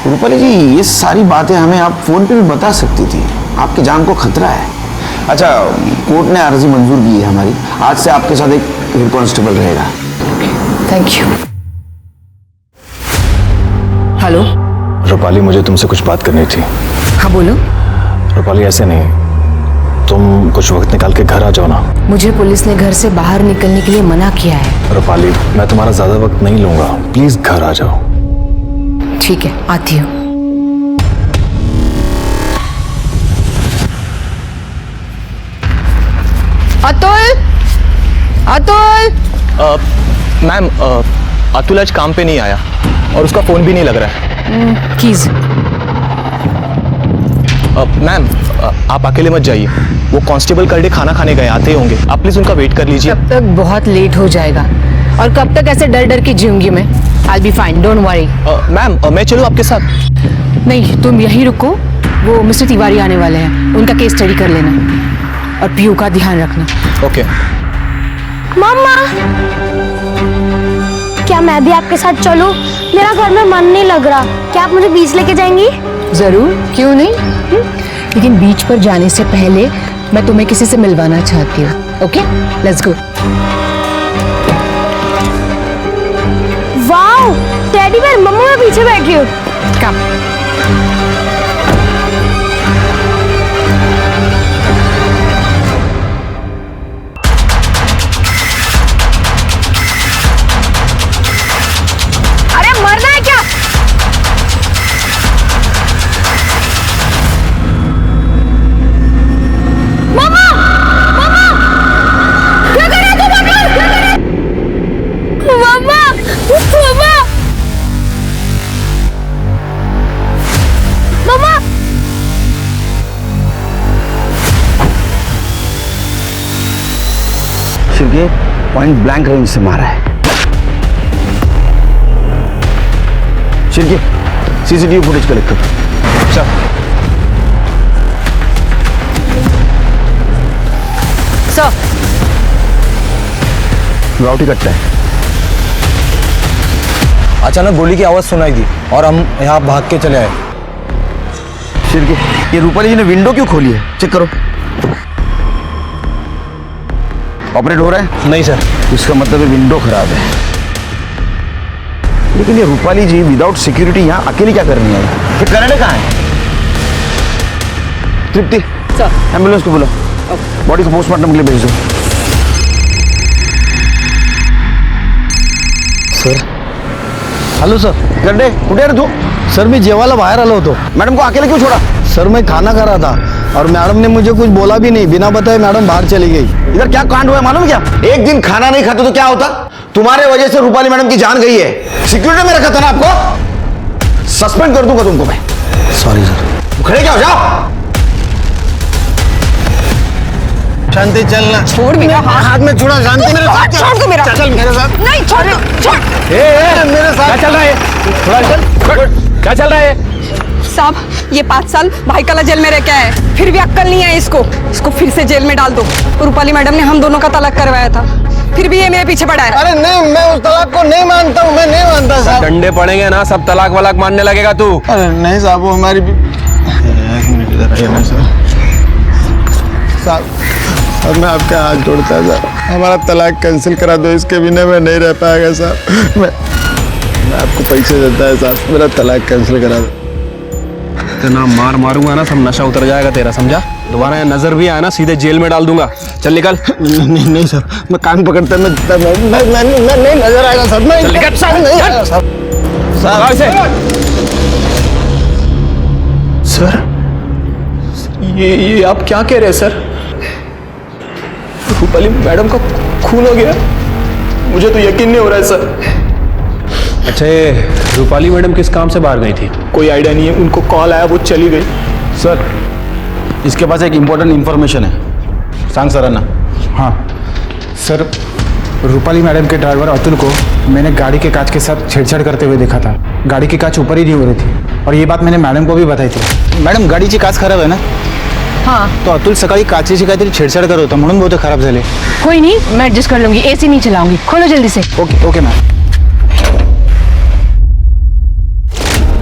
रूपाली जी, ये सारी बातें हमें आप फोन पे भी बता सकती थी, आपकी जान को खतरा है। अच्छा, कोर्ट ने अर्जी मंजूर की है हमारी, आज से आपके साथ एक हेड कांस्टेबल रहेगा। Thank you. हेलो रूपाली, मुझे तुमसे कुछ बात करनी थी। हाँ बोलो। रूपाली, ऐसे नहीं, तुम कुछ वक्त निकाल के घर आ जाओ ना। मुझे पुलिस ने घर से बाहर निकलने के लिए मना किया है। रूपाली, मैं तुम्हारा ज्यादा वक्त नहीं लूंगा, प्लीज घर आ जाओ। ठीक है, आती हूँ। अतुल, अतुल। मैम, अतुल आज काम पे नहीं आया और उसका फोन भी नहीं लग रहा है। कीज। मैम, आप अकेले मत जाइए, वो कांस्टेबल कल डे खाना खाने गए, आते ही होंगे। आप प्लीज उनका वेट कर लीजिए। तब तक बहुत लेट हो जाएगा, और कब तक ऐसे डर डर के जीऊंगी मैं? I'll be fine, don't worry। Ma'am, मैं चलूं आपके साथ? नहीं, तुम यहीं रुको, वो मिस्टर तिवारी आने वाले हैं, उनका केस स्टडी कर लेना, और पीयू का ध्यान रखना। ओके। मम्मा, क्या मैं भी आपके साथ चलूं? मेरा घर में मन नहीं लग रहा, क्या आप मुझे बीच लेके जाएंगी? जरूर, क्यों नहीं। लेकिन बीच पर जाने से पहले मैं तुम्हें किसी से मिलवाना चाहती हूँ। Okay, let's go. Wow, teddy bear, मम्मा मैं पीछे बैठी हूँ। कम। अरे मरना है क्या? मामा, मामा, क्या कर रहे हो तुम? क्या कर रहे हो? मामा, मामा, मामा। शिवके पॉइंट ब्लैंक रेंज से मारा है। शिवके सीसीटीवी फुटेज कलेक्ट करो। सर राउटी कट्टा है। अचानक गोली की आवाज सुनाई दी और हम यहाँ भाग के चले आए। शिवके ये रूपाली जी ने विंडो क्यों खोली है? चेक करो। ऑपरेट हो रहा है? नहीं सर। इसका मतलब है विंडो खराब है। लेकिन ये रूपाली जी विदाउट सिक्योरिटी यहाँ अकेली क्या करनी है? ये कनाडा कहाँ है? तृप्ति एम्बुलेंस को बोलो, बॉडी को पोस्टमार्टम के लिए भेज दो। Sir hello sir. गड्डे कुठे आहे रे तू? सर मी जेवायला बाहेर आलो होतो. मैडम को अकेले क्यों छोड़ा? सर मैं खाना खा रहा था और मैडम ने मुझे कुछ बोला भी नहीं, बिना बताए मैडम बाहर चली गई. इधर क्या कांड हुआ है मालूम क्या? एक दिन खाना नहीं खाते तो क्या होता? तुम्हारे वजह से रूपाली मैडम की जान गई है. सिक्योरिटी में रखा था ना आपको? सस्पेंड कर दूंगा तुमको मैं. Sorry sir. खड़े क्या हो जाओ. शांति चलना. छोड़ मेरा हाथ में छुड़ा. शांति मेरे साथ चल. छोड़ दो मेरा. चल मेरे साथ. नहीं छोड़. मेरे साथ. क्या चल रहा है? थोड़ा चल. क्या चल रहा है? साहब ये 5 साल भाईकला जेल में रह के आए, फिर भी अक्कल नहीं है इसको फिर से जेल में डाल दो. रूपाली मैडम ने हम दोनों का तलाक करवाया था, फिर भी ये मेरे पीछे पड़ा है. अरे नहीं, मैं उस तलाक को नहीं मानता हूँ. मैं नहीं मानता साहब. डंडे पड़ेंगे ना सब तलाक वलाक मानने लगेगा तू. अरे नहीं साहब, वो हमारी भी. एक मिनट इधर आइए ना सर. साहब अब मैं आपका हाथ जोड़ता है सर, हमारा तलाक कैंसिल करा दो. इसके बिना मैं नहीं रह पाएगा साहब. मैं आपको पैसे देता है साहब, मेरा तलाक कैंसिल करा दो. इतना मार मारूंगा ना सब नशा उतर जाएगा तेरा, समझा? दोबारा यहाँ नजर भी आया ना सीधे जेल में डाल दूंगा. चल निकल. नहीं नहीं सर, मैं कान पकड़ता मैं नहीं नजर आएगा सर. मैं नहीं आएगा सर. सर ये आप क्या कह रहे हैं सर? रूपाली मैडम का खून हो गया? मुझे तो यकीन नहीं हो रहा है सर. अच्छा ये रूपाली मैडम किस काम से बाहर गई थी? कोई आइडिया नहीं है. उनको कॉल आया, वो चली गई. सर इसके पास एक इम्पोर्टेंट इन्फॉर्मेशन है. सांग सरांना. हाँ सर, रूपाली मैडम के ड्राइवर अतुल को मैंने गाड़ी के कांच के साथ छेड़छाड़ करते हुए देखा था. गाड़ी की कांच ऊपर ही नहीं हो रही थी और ये बात मैंने मॅडम को भी बताई थी. मॅडम गाडीची काच खराब आहे ना? हाँ तो अतुल सकाळी काचेची काहीतरी छेडछाड करत होता म्हणून बहुतेक खराब झाले. कोई नहीं, मैं एडजस्ट कर लूंगी. एसी नहीं चलाऊंगी. खोलो जल्दी से. Okay okay ma'am.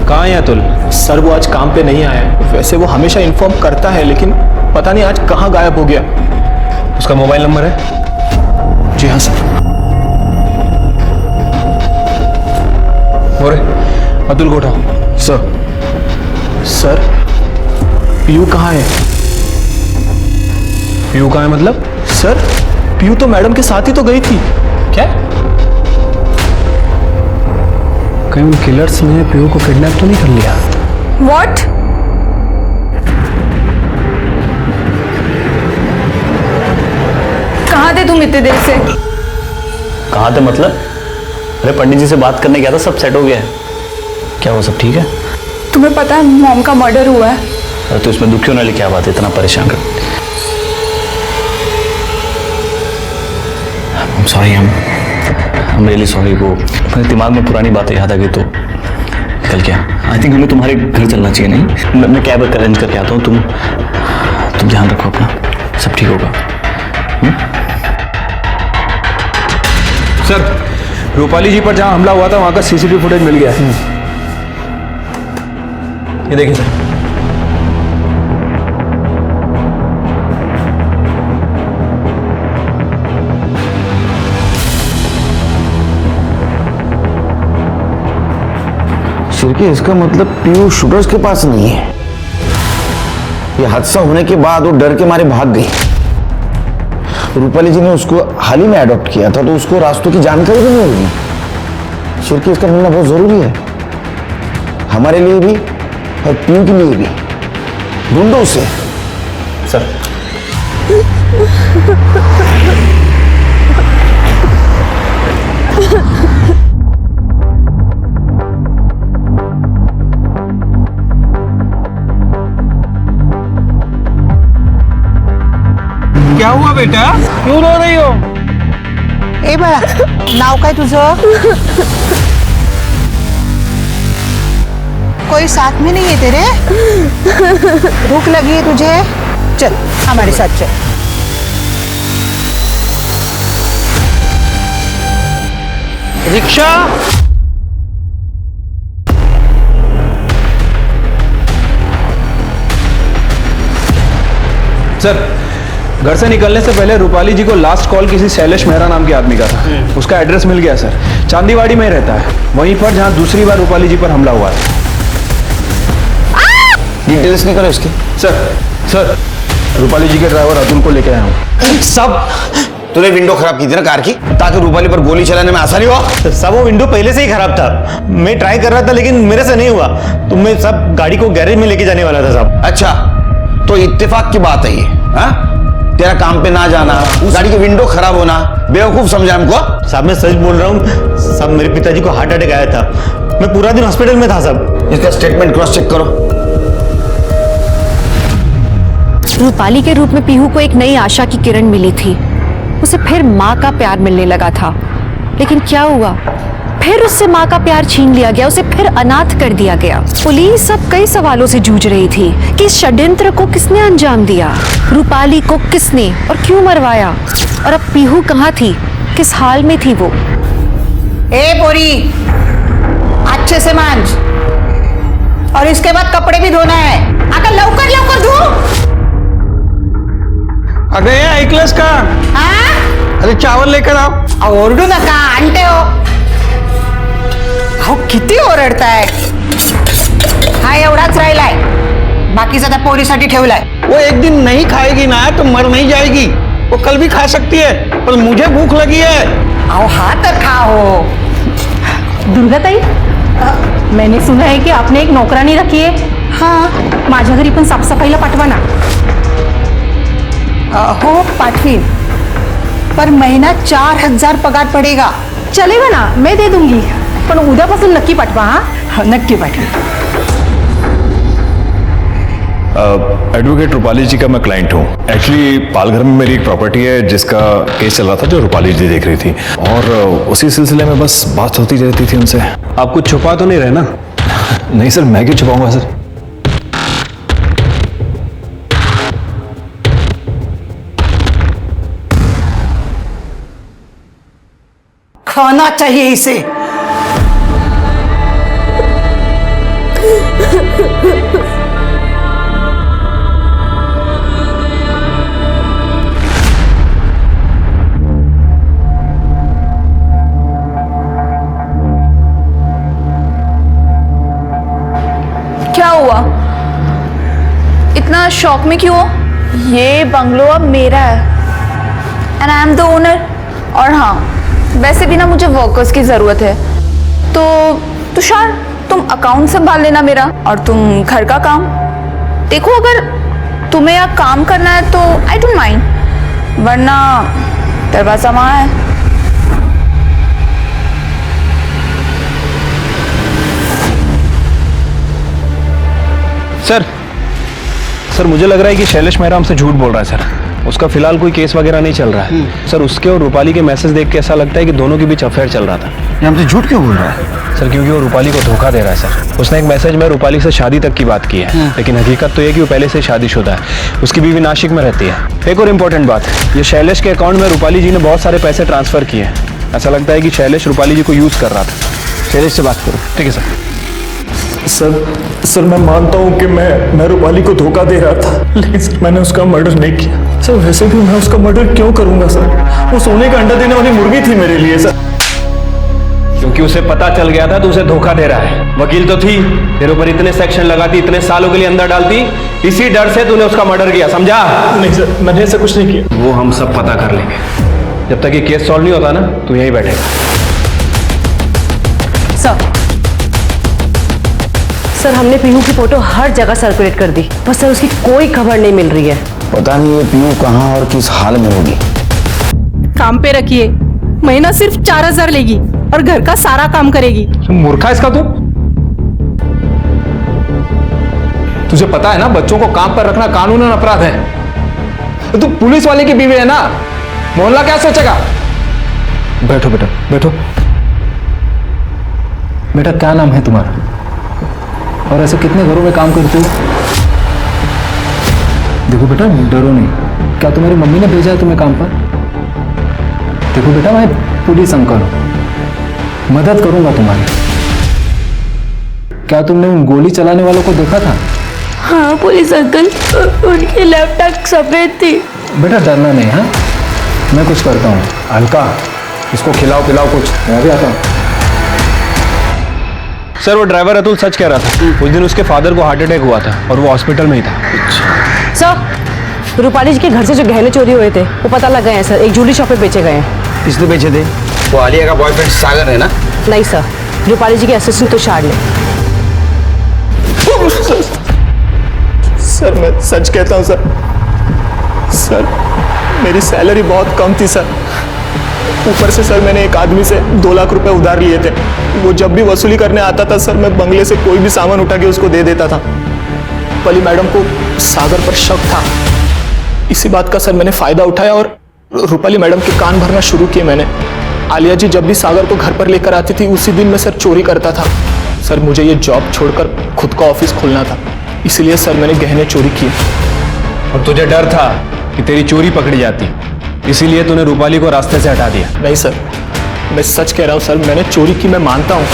कहाँ है अतुल? सर वो आज काम पे नहीं आया है. वैसे वो हमेशा इन्फॉर्म करता है, लेकिन पता नहीं आज कहाँ गायब हो गया. उसका मोबाइल नंबर है? जी हाँ सर. और अतुल को उठाओ. सर पीयू कहाँ है? पीयू कहाँ है मतलब? सर पीयू तो मैडम के साथ ही तो गई थी. क्या? कहीं उन किलर्स ने पीयू को किडनैप तो नहीं कर लिया? What? कहाँ थे तुम इतने देर से? कहाँ थे मतलब? अरे पंडित जी से बात करने गया था, सब सेट हो गया है. क्या वो सब ठीक है? तुम्हें पता है मॉम का मर्डर हुआ है? अरे तो इसमें दुखी होने वाली क्या बात है? इतना परेशान कर. सॉरी, हम रियली सॉरी. वो मेरे दिमाग में पुरानी बातें याद आ गई तो निकल गया. आई थिंक हमें तुम्हारे घर चलना चाहिए. नहीं मैं कैब अरेंज करके आता हूँ. तुम ध्यान रखो अपना, सब ठीक होगा. सर रूपाली जी पर जहाँ हमला हुआ था वहाँ का सीसीटीवी फुटेज मिल गया है. ये देखिए सर. शिरके, इसका मतलब पीयू शूटर्स के पास नहीं है। ये हादसा होने के बाद वो डर के मारे भाग गई। रूपाली जी ने उसको हाल ही में अडॉप्ट किया था, तो उसको रास्तों की जानकारी भी नहीं होगी। शिरके, इसका मिलना बहुत जरूरी है, हमारे लिए भी और पीयू के लिए भी। ढूंढो उसे। सर क्या हुआ बेटा, क्यों रो रही हो? ए बाळा, नाव काय तुझं? कोई साथ में नहीं है तेरे? भूख लगी है तुझे? चल हमारे साथ चल। रिक्शा। सर, घर से निकलने से पहले रूपाली जी को लास्ट कॉल किसी शैलेश मेहरा नाम के आदमी का था। उसका एड्रेस मिल गया सर, चांदीवाड़ी में ही रहता है, वहीं पर जहां दूसरी बार रूपाली जी पर हमला हुआ था। डिटेल्स निकालो इसके। सर रूपाली जी के ड्राइवर अतुल को लेके आया हूँ। सब तूने विंडो खराब की थी ना कार की, ताकि रूपाली पर गोली चलाने में आसानी हो। सब वो विंडो पहले से ही खराब था, मैं ट्राई कर रहा था लेकिन मेरे से नहीं हुआ, तो मैं सब गाड़ी को गैरेज में लेके जाने वाला था साहब। अच्छा, तो इत्तेफाक की बात है ये? हाँ, तेरा काम पे ना जाना, उस गाड़ी की विंडो खराब होना, बेवकूफ समझा हमको? साहब मैं सच बोल रहा हूँ साहब, मेरे पिताजी को हार्ट अटैक आया था, मैं पूरा दिन हॉस्पिटल में था साहब। इसका स्टेटमेंट क्रॉस चेक करो। रूपाली के रूप में पीहू को एक नई आशा की किरण मिली थी, उसे फिर माँ का प्यार मिलने लगा था। लेकिन क्या हुआ, फिर उससे माँ का प्यार छीन लिया गया, उसे फिर अनाथ कर दिया गया। पुलिस अब कई सवालों से जूझ रही थी कि इस षड्यंत्र को किसने अंजाम दिया, रूपाली को किसने और क्यों मरवाया, और अब पीहू कहाँ थी, किस हाल में थी वो। ए बोरी, अच्छे से मांझ, और इसके बाद कपड़े भी धोना है। अगर लवकर लवकर धो। अगं हे ऐकलंस का? अरे चावल लेकर आओ। ओरडू नका, आणते हो। अहो किती ओरडताय। हा एवढाच राहिलाय, बाकीचा त्या पोरीसाठी ठेवलाय। वो एक दिन नहीं खाएगी ना तो मर नहीं जाएगी, वो कल भी खा सकती है, पर मुझे भूख लगी है। आओ हा तर खाओ। दुर्गाताई, मैंने सुना है कि आपने एक नौकरानी रखी है। हाँ, माझ्या घरी पण साफसफाईला पाठवा ना। हो पाठवीन, पर महीना 4000 पगार पडेगा। चलेगा ना, मैं दे दूंगी, पण उद्यापासून नक्की पाठवा। हाँ नक्की पाठवा। एडवोकेट रूपाली जी का मैं क्लाइंट हूँ। एक्चुअली पालघर में मेरी एक प्रॉपर्टी है जिसका केस चल रहा था, जो रूपाली जी देख रही थी, और उसी सिलसिले में बस बात होती रहती थी उनसे। आप कुछ छुपा तो नहीं रहे ना? नहीं सर, मैं क्यों छुपाऊंगा सर। खाना चाहिए इसे। क्या हुआ, इतना शॉक में क्यों हो? ये बंगलो अब मेरा है and I am the owner. और हाँ, वैसे भी ना मुझे वर्कर्स की जरूरत है, तो तुषार तुम अकाउंट संभाल लेना मेरा, और तुम घर का काम देखो। अगर तुम्हें यहाँ काम करना है तो आई डोंट माइंड, वरना दरवाजा वहाँ है। सर मुझे लग रहा है कि शैलेश मेहरा हमसे झूठ बोल रहा है सर। उसका फिलहाल कोई केस वगैरह नहीं चल रहा है सर। उसके और रूपाली के मैसेज देख के ऐसा लगता है कि दोनों के बीच अफेयर चल रहा था। ये हमसे झूठ क्यों बोल रहा है सर? क्योंकि वो रूपाली को धोखा दे रहा है सर। उसने एक मैसेज में रूपाली से शादी तक की बात की है, लेकिन हकीकत तो ये कि वो पहले से शादीशुदा है। उसकी बीवी नासिक में रहती है। एक और इम्पोर्टेंट बात, ये शैलेश के अकाउंट में रूपाली जी ने बहुत सारे पैसे ट्रांसफर किए। ऐसा लगता है कि शैलेश रूपाली जी को यूज कर रहा था। शैलेश से बात करो। ठीक है सर। सर मैं मानता हूँ कि मैं रूपाली को धोखा दे रहा था, लेकिन सर मैंने उसका मर्डर नहीं किया। सर वैसे भी मैं उसका मर्डर क्यों करूंगा सर? वो सोने का अंडा देने वाली मुर्गी थी मेरे लिए सर। क्यों क्योंकि उसे पता चल गया था तो उसे धोखा दे रहा है। वकील तो थी, तेरे ऊपर इतने सेक्शन लगाती, इतने सालों के लिए अंदर डालती, इसी डर से तूने उसका मर्डर किया, समझा? नहीं सर, मैंने ऐसा कुछ नहीं किया। वो हम सब पता कर लेंगे। जब तक ये केस सॉल्व नहीं होता ना, तू यहीं बैठेगा। सर हमने पीहू की फोटो हर जगह सर्कुलेट कर दी, पर सर उसकी कोई खबर नहीं मिल रही है। पता नहीं ये पीयू कहाँ और किस हाल में होगी। काम पे रखिए, महीना सिर्फ 4000 लेगी और घर का सारा काम करेगी। मूर्खा इसका तू। तुझे पता है ना बच्चों को काम पर रखना कानूनन अपराध है। तू पुलिस वाले की बीवी है ना, मोहल्ला क्या सोचेगा? बैठो बेटा, बैठो। बेटा क्या नाम है तुम्हारा और ऐसे कितने घरों में काम करते हो? देखो बेटा डरो नहीं, क्या तुम्हारी मम्मी ने भेजा है तुम्हें काम पर? देखो बेटा मैं पुलिस अंकल हूं, मदद करूंगा तुम्हारी। क्या तुमने उन गोली चलाने वालों को देखा था? हाँ पुलिस अंकल, उनकी लैपटॉप सफेद थी। बेटा डरना नहीं, हाँ मैं कुछ करता हूँ। अलका इसको खिलाओ पिलाओ कुछ, मैं भी आता हूँ। सर वो ड्राइवर अतुल सच कह रहा था, उस दिन उसके फादर को हार्ट अटैक हुआ था और वो हॉस्पिटल में ही था। सर रूपाली जी के घर से जो गहने चोरी हुए थे वो पता लग गए हैं सर, एक ज्वेलरी शॉप पे बेचे गए हैं। किसने बेचे थे? वो आलिया का बॉयफ्रेंड सागर है ना? नहीं सर, रूपाली जी के असिस्टेंट तुषार ने। सर मैं सच कहता हूँ सर मेरी सैलरी बहुत कम थी सर। ऊपर से सर मैंने एक आदमी से 2 लाख रुपए उधार लिए थे। वो जब भी वसूली करने आता था सर, मैं बंगले से कोई भी सामान उठा के उसको दे देता था। पली मैडम को सागर पर शक था, इसी बात का सर मैंने फायदा उठाया और रूपाली मैडम के कान भरना शुरू किए मैंने। आलिया जी जब भी सागर को घर पर लेकर आती थी उसी दिन मैं सर चोरी करता था। सर मुझे ये जॉब छोड़कर खुद का ऑफिस खोलना था, इसलिए सर मैंने गहने चोरी किए। और तुझे डर था कि तेरी चोरी पकड़ी जाती, इसीलिए तूने रूपाली को रास्ते से हटा दिया। नहीं सर, मैं सच कह रहा हूँ सर, मैंने चोरी की मैं मानता हूँ,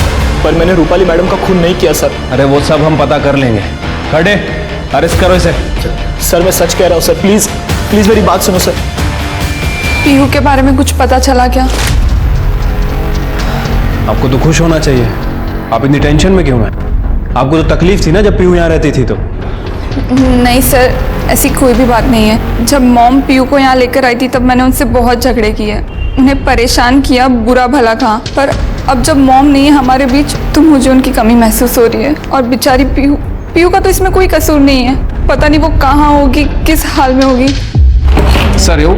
पर मैंने रूपाली मैडम का खून नहीं किया सर। अरे वो सब हम पता कर लेंगे। खड़े, अरेस्ट करो इसे। सर मैं सच कह रहा हूँ सर, प्लीज प्लीज मेरी बात सुनो सर। पीहू के बारे में कुछ पता चला क्या? आपको तो खुश होना चाहिए, आप इतनी टेंशन में क्यों हैं? आपको तो तकलीफ थी ना जब पीहू यहाँ रहती थी तो। नहीं सर, ऐसी कोई भी बात नहीं है। जब मॉम पीहू को यहाँ लेकर आई थी तब मैंने उनसे बहुत झगड़े किए, उन्हें परेशान किया, बुरा भला कहा। पर अब जब मॉम नहीं है हमारे बीच तो मुझे उनकी कमी महसूस हो रही है। और बेचारी पीहू का तो इसमें कोई कसूर नहीं है। पता नहीं वो कहाँ होगी, किस हाल में होगी। सर यो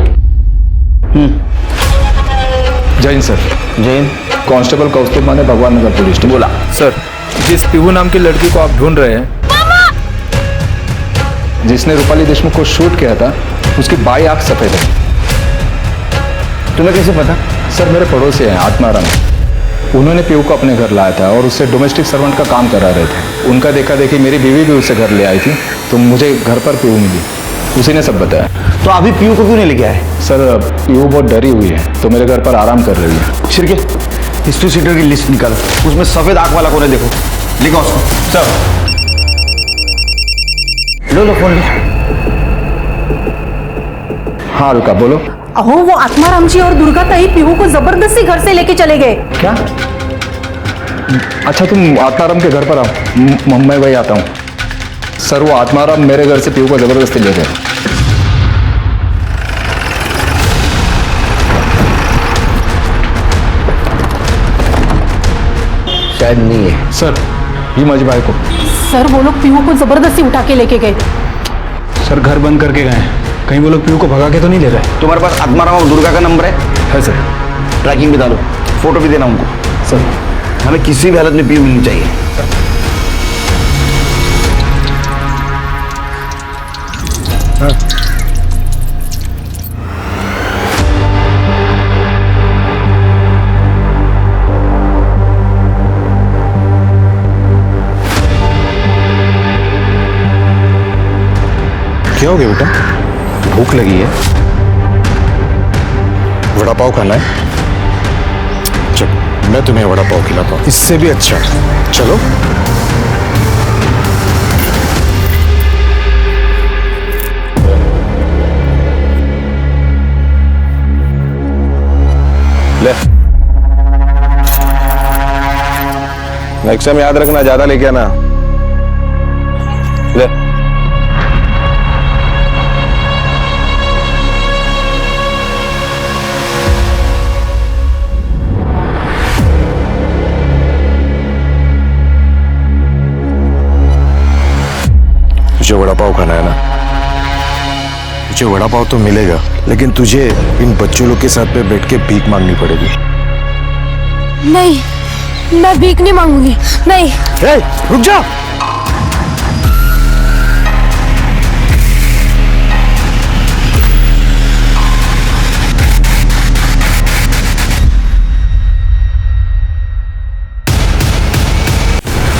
जैन सर, जैन कांस्टेबल कौस्तुभ माने भगवान नगर पुलिस स्टेशन। बोला सर, जिस पीहू नाम की लड़की को आप ढूंढ रहे हैं, जिसने रूपाली देशमुख को शूट किया था, उसकी बाई आंख सफेद है। तुम्हें कैसे पता? सर मेरे पड़ोसी हैं आत्माराम, उन्होंने पीहू को अपने घर लाया था और उससे डोमेस्टिक सर्वेंट का काम करा रहे थे। उनका देखा देखी मेरी बीवी भी उससे घर ले आई थी, तो मुझे घर पर पीहू मिली, उसी ने सब बताया। तो अभी पीयू को क्यों नहीं लेके आए? सर पीयू बहुत डरी हुई है तो मेरे घर पर आराम कर रही है। शिरके, हिस्ट्री सीटर की लिस्ट निकाल, उसमें सफेद आंख वाला कौन है देखो, लिखो उसको। सर लो फोन लो। हाँ अलका बोलो। अहो वो आत्माराम जी और दुर्गा ताई पीहू को जबरदस्ती घर से लेके चले गए। क्या? अच्छा तुम आत्माराम के घर पर आओ, मैं वही आता हूँ। सर वो आत्माराम मेरे घर से पीहू को जबरदस्ती ले गए। शायद नहीं है सर, ये मज भाई को। सर वो लोग पीहू को जबरदस्ती उठा के लेके गए। सर घर बंद करके गए, कहीं वो लोग पीहू को भगा के तो नहीं ले गए? तुम्हारे पास आत्माराम और दुर्गा का नंबर है सर। ट्रैकिंग भी डालो, फोटो भी देना उनको। सर हमें किसी भी हालत में पीयू मिलनी चाहिए। हाँ। क्या हो गया बेटा? भूख लगी है? वड़ा पाव खाना है? चलो मैं तुम्हें वड़ा पाव खिलाता हूँ, इससे भी अच्छा। चलो ले। नेक्स्ट टाइम याद रखना, ज्यादा लेके आना। ले। तुझे वड़ा पाव खाना है ना? तुझे वड़ा पाव तो मिलेगा, लेकिन तुझे इन बच्चों लोग के साथ पे बैठ के भीख मांगनी पड़ेगी। नहीं, मैं भीख नहीं मांगूंगी, नहीं। ए, रुक जा।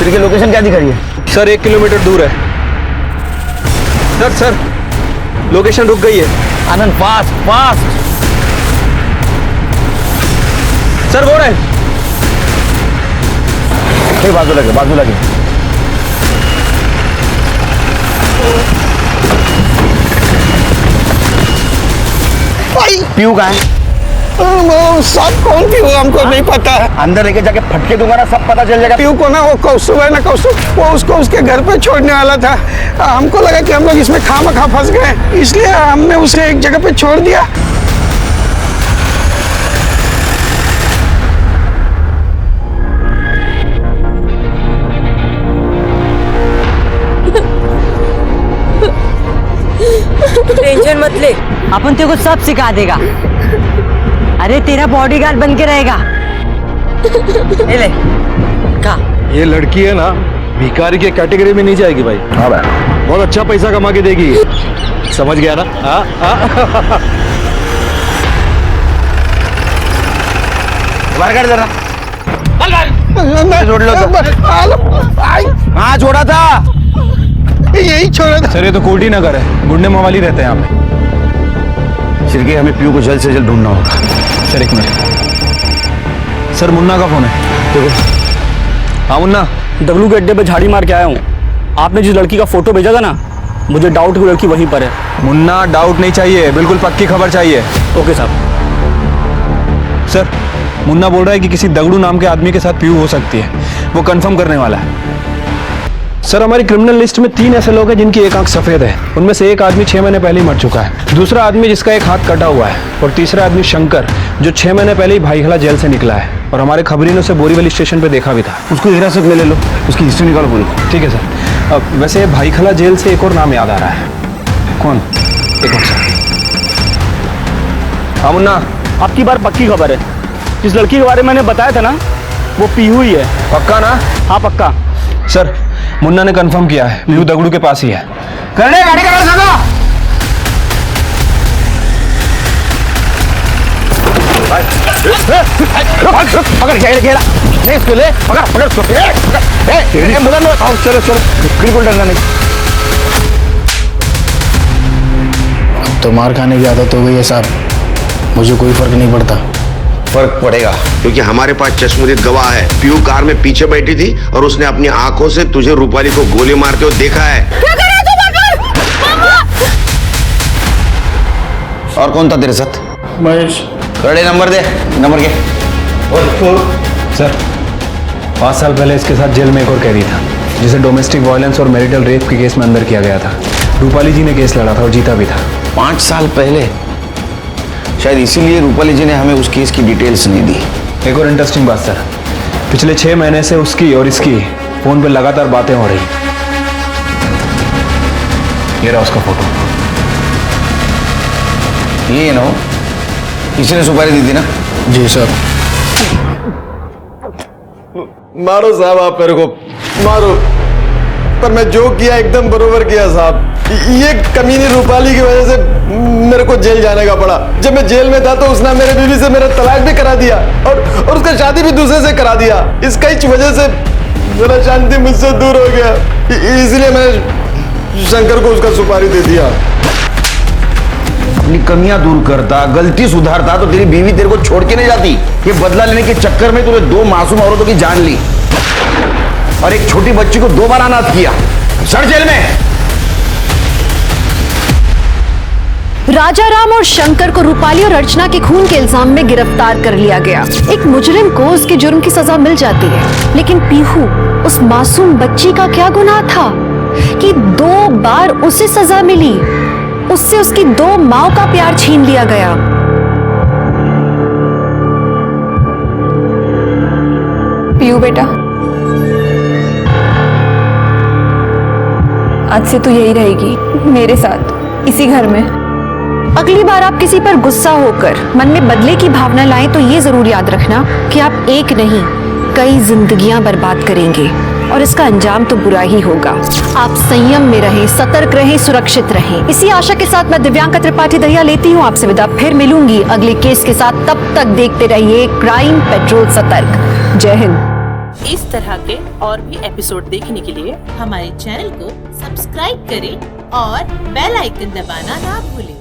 की लोकेशन क्या दिखा रही है? सर 1 किलोमीटर दूर है। सर लोकेशन रुक गई है। आनंद फास्ट फास्ट। सर वो रहे। बाजू लगे, बाजू लगे। पीयू कहाँ है? सब कौन पीयू हमको नहीं पता है। अंदर लेके जाके फटके दूंगा ना, सब पता चल जाएगा। पीयू को ना वो कौस्तुभ है ना, कौस्तुभ, वो उसको उसके घर पे छोड़ने वाला था। हमको लगा कि हम लोग इसमें खामखा फंस गए, इसलिए हमने उसे एक जगह पे छोड़ दिया। टेंशन मत ले, अपन तेरे को सब सिखा देगा। अरे तेरा बॉडीगार्ड बन के रहेगा। ले का ये लड़की है ना, भिखारी के कैटेगरी में नहीं जाएगी भाई। हाँ भाई, बहुत अच्छा पैसा कमा के देगी। समझ गया ना? बाहर कर जरा। छोड़ लो तो। हाँ छोड़ा था, यही छोड़ा था। सर ये तो कोटी नगर है, गुंडे मवाली रहते हैं यहाँ पे। सिरके, हमें पीयू को जल्द से जल्द ढूंढना होगा। Sir 1 minute. सर मुन्ना का फोन है। देखो। हाँ मुन्ना, डब्लू के अड्डे पे झाड़ी मार के आया हूँ। आपने जिस लड़की का फोटो भेजा था ना, मुझे डाउट की लड़की वहीं पर है। मुन्ना डाउट नहीं चाहिए, बिल्कुल पक्की खबर चाहिए। ओके साहब। सर मुन्ना बोल रहा है कि किसी दगड़ू नाम के आदमी के साथ पीयू हो सकती है, वो कंफर्म करने वाला है। सर हमारी क्रिमिनल लिस्ट में 3 ऐसे लोग हैं जिनकी एक आंख सफेद है। उनमें से एक आदमी 6 महीने पहले ही मर चुका है, दूसरा आदमी जिसका एक हाथ कटा हुआ है, और तीसरा आदमी शंकर जो 6 महीने पहले ही भाईखला जेल से निकला है, और हमारे खबरी ने उसे बोरीवली स्टेशन पे देखा भी था। उसको हिरासत में ले लो, उसकी हिस्ट्री निकालो पूरी। ठीक है सर। वैसे भाईखला जेल से एक और नाम याद आ रहा है। कौन? एक और सर। हाँ मुन्ना, आपकी बार पक्की खबर है। जिस लड़की के बारे में मैंने बताया था ना, वो पीहू ही है। पक्का ना? हाँ पक्का। सर मुन्ना ने कंफर्म किया है, पीहू दगड़ू के पास ही है। करने गाड़ी का सका। पकड़ खेला नहीं, इसको ले, पकड़ उसको। चलो चलो, बिल्कुल डरना नहीं। तो मार खाने की आदत हो गई है साहब, मुझे कोई फर्क नहीं पड़ता। फर्क पड़ेगा, क्योंकि हमारे पास चश्मदीद गवाह है। पीयू कार में पीछे बैठी थी और उसने अपनी आंखों से तुझे रूपाली को गोली मारते हुए देखा है। क्या कर रहा तू? और कौन था तेरे साथ? महेश। खड़े नंबर दे, नंबर के। सर 5 साल पहले इसके साथ जेल में एक और कैदी था, जिसे डोमेस्टिक वायलेंस और मैरिटल रेप के केस में अंदर किया गया था। रूपाली जी ने केस लड़ा था और जीता भी था। 5 साल पहले? शायद इसीलिए रूपाली जी ने हमें उस केस की डिटेल्स नहीं दी। एक और इंटरेस्टिंग बात सर, पिछले 6 महीने से उसकी और इसकी फोन पे लगातार बातें हो रही। ये रहा उसका फोटो। ये ना हो, किसी ने सुपारी दी थी ना? जी सर। मारो साहब, आप मेरे को मारो, पर मैं जो किया एकदम बरोबर किया साहब। ये कमीनी रूपाली की वजह से मेरे को जेल जाने का पड़ा। जब मैं जेल में था तो उसने मेरे बीवी से मेरा तलाक भी करा दिया और उसका शादी भी दूसरे से करा दिया। इसका ही वजह से मेरा शांति मुझसे दूर हो गया, इसलिए मैंने शंकर को उसका सुपारी दे दिया। अपनी कमियां दूर करता, गलती सुधारता तो तेरी बीवी तेरे को छोड़ के नहीं जाती। ये बदला लेने के चक्कर में तूने 2 मासूम औरतों की जान ली और एक छोटी बच्ची को 2 बार अनाथ किया। सड़ जेल में। राजाराम और शंकर को रूपाली और अर्चना के खून के इल्जाम में गिरफ्तार कर लिया गया। एक मुजरिम को उसके जुर्म की सजा मिल जाती है, लेकिन पीहू उस मासूम बच्ची का क्या गुनाह था कि 2 बार उसे सजा मिली? उससे उसकी 2 माओ का प्यार छीन लिया गया। पीहू बेटा, आज से तू यही रहेगी मेरे साथ, इसी घर में। अगली बार आप किसी पर गुस्सा होकर मन में बदले की भावना लाएं तो ये जरूर याद रखना कि आप एक नहीं कई जिंदगियां बर्बाद करेंगे और इसका अंजाम तो बुरा ही होगा। आप संयम में रहें, सतर्क रहें, सुरक्षित रहें। इसी आशा के साथ मैं दिव्यांका त्रिपाठी दहिया लेती हूँ आपसे विदा। फिर मिलूंगी अगले केस के साथ। तब तक देखते रहिए क्राइम पेट्रोल सतर्क। जय हिंद। इस तरह के और भी एपिसोड देखने के लिए हमारे चैनल को सब्सक्राइब करें और बेल आइकन दबाना ना भूलें।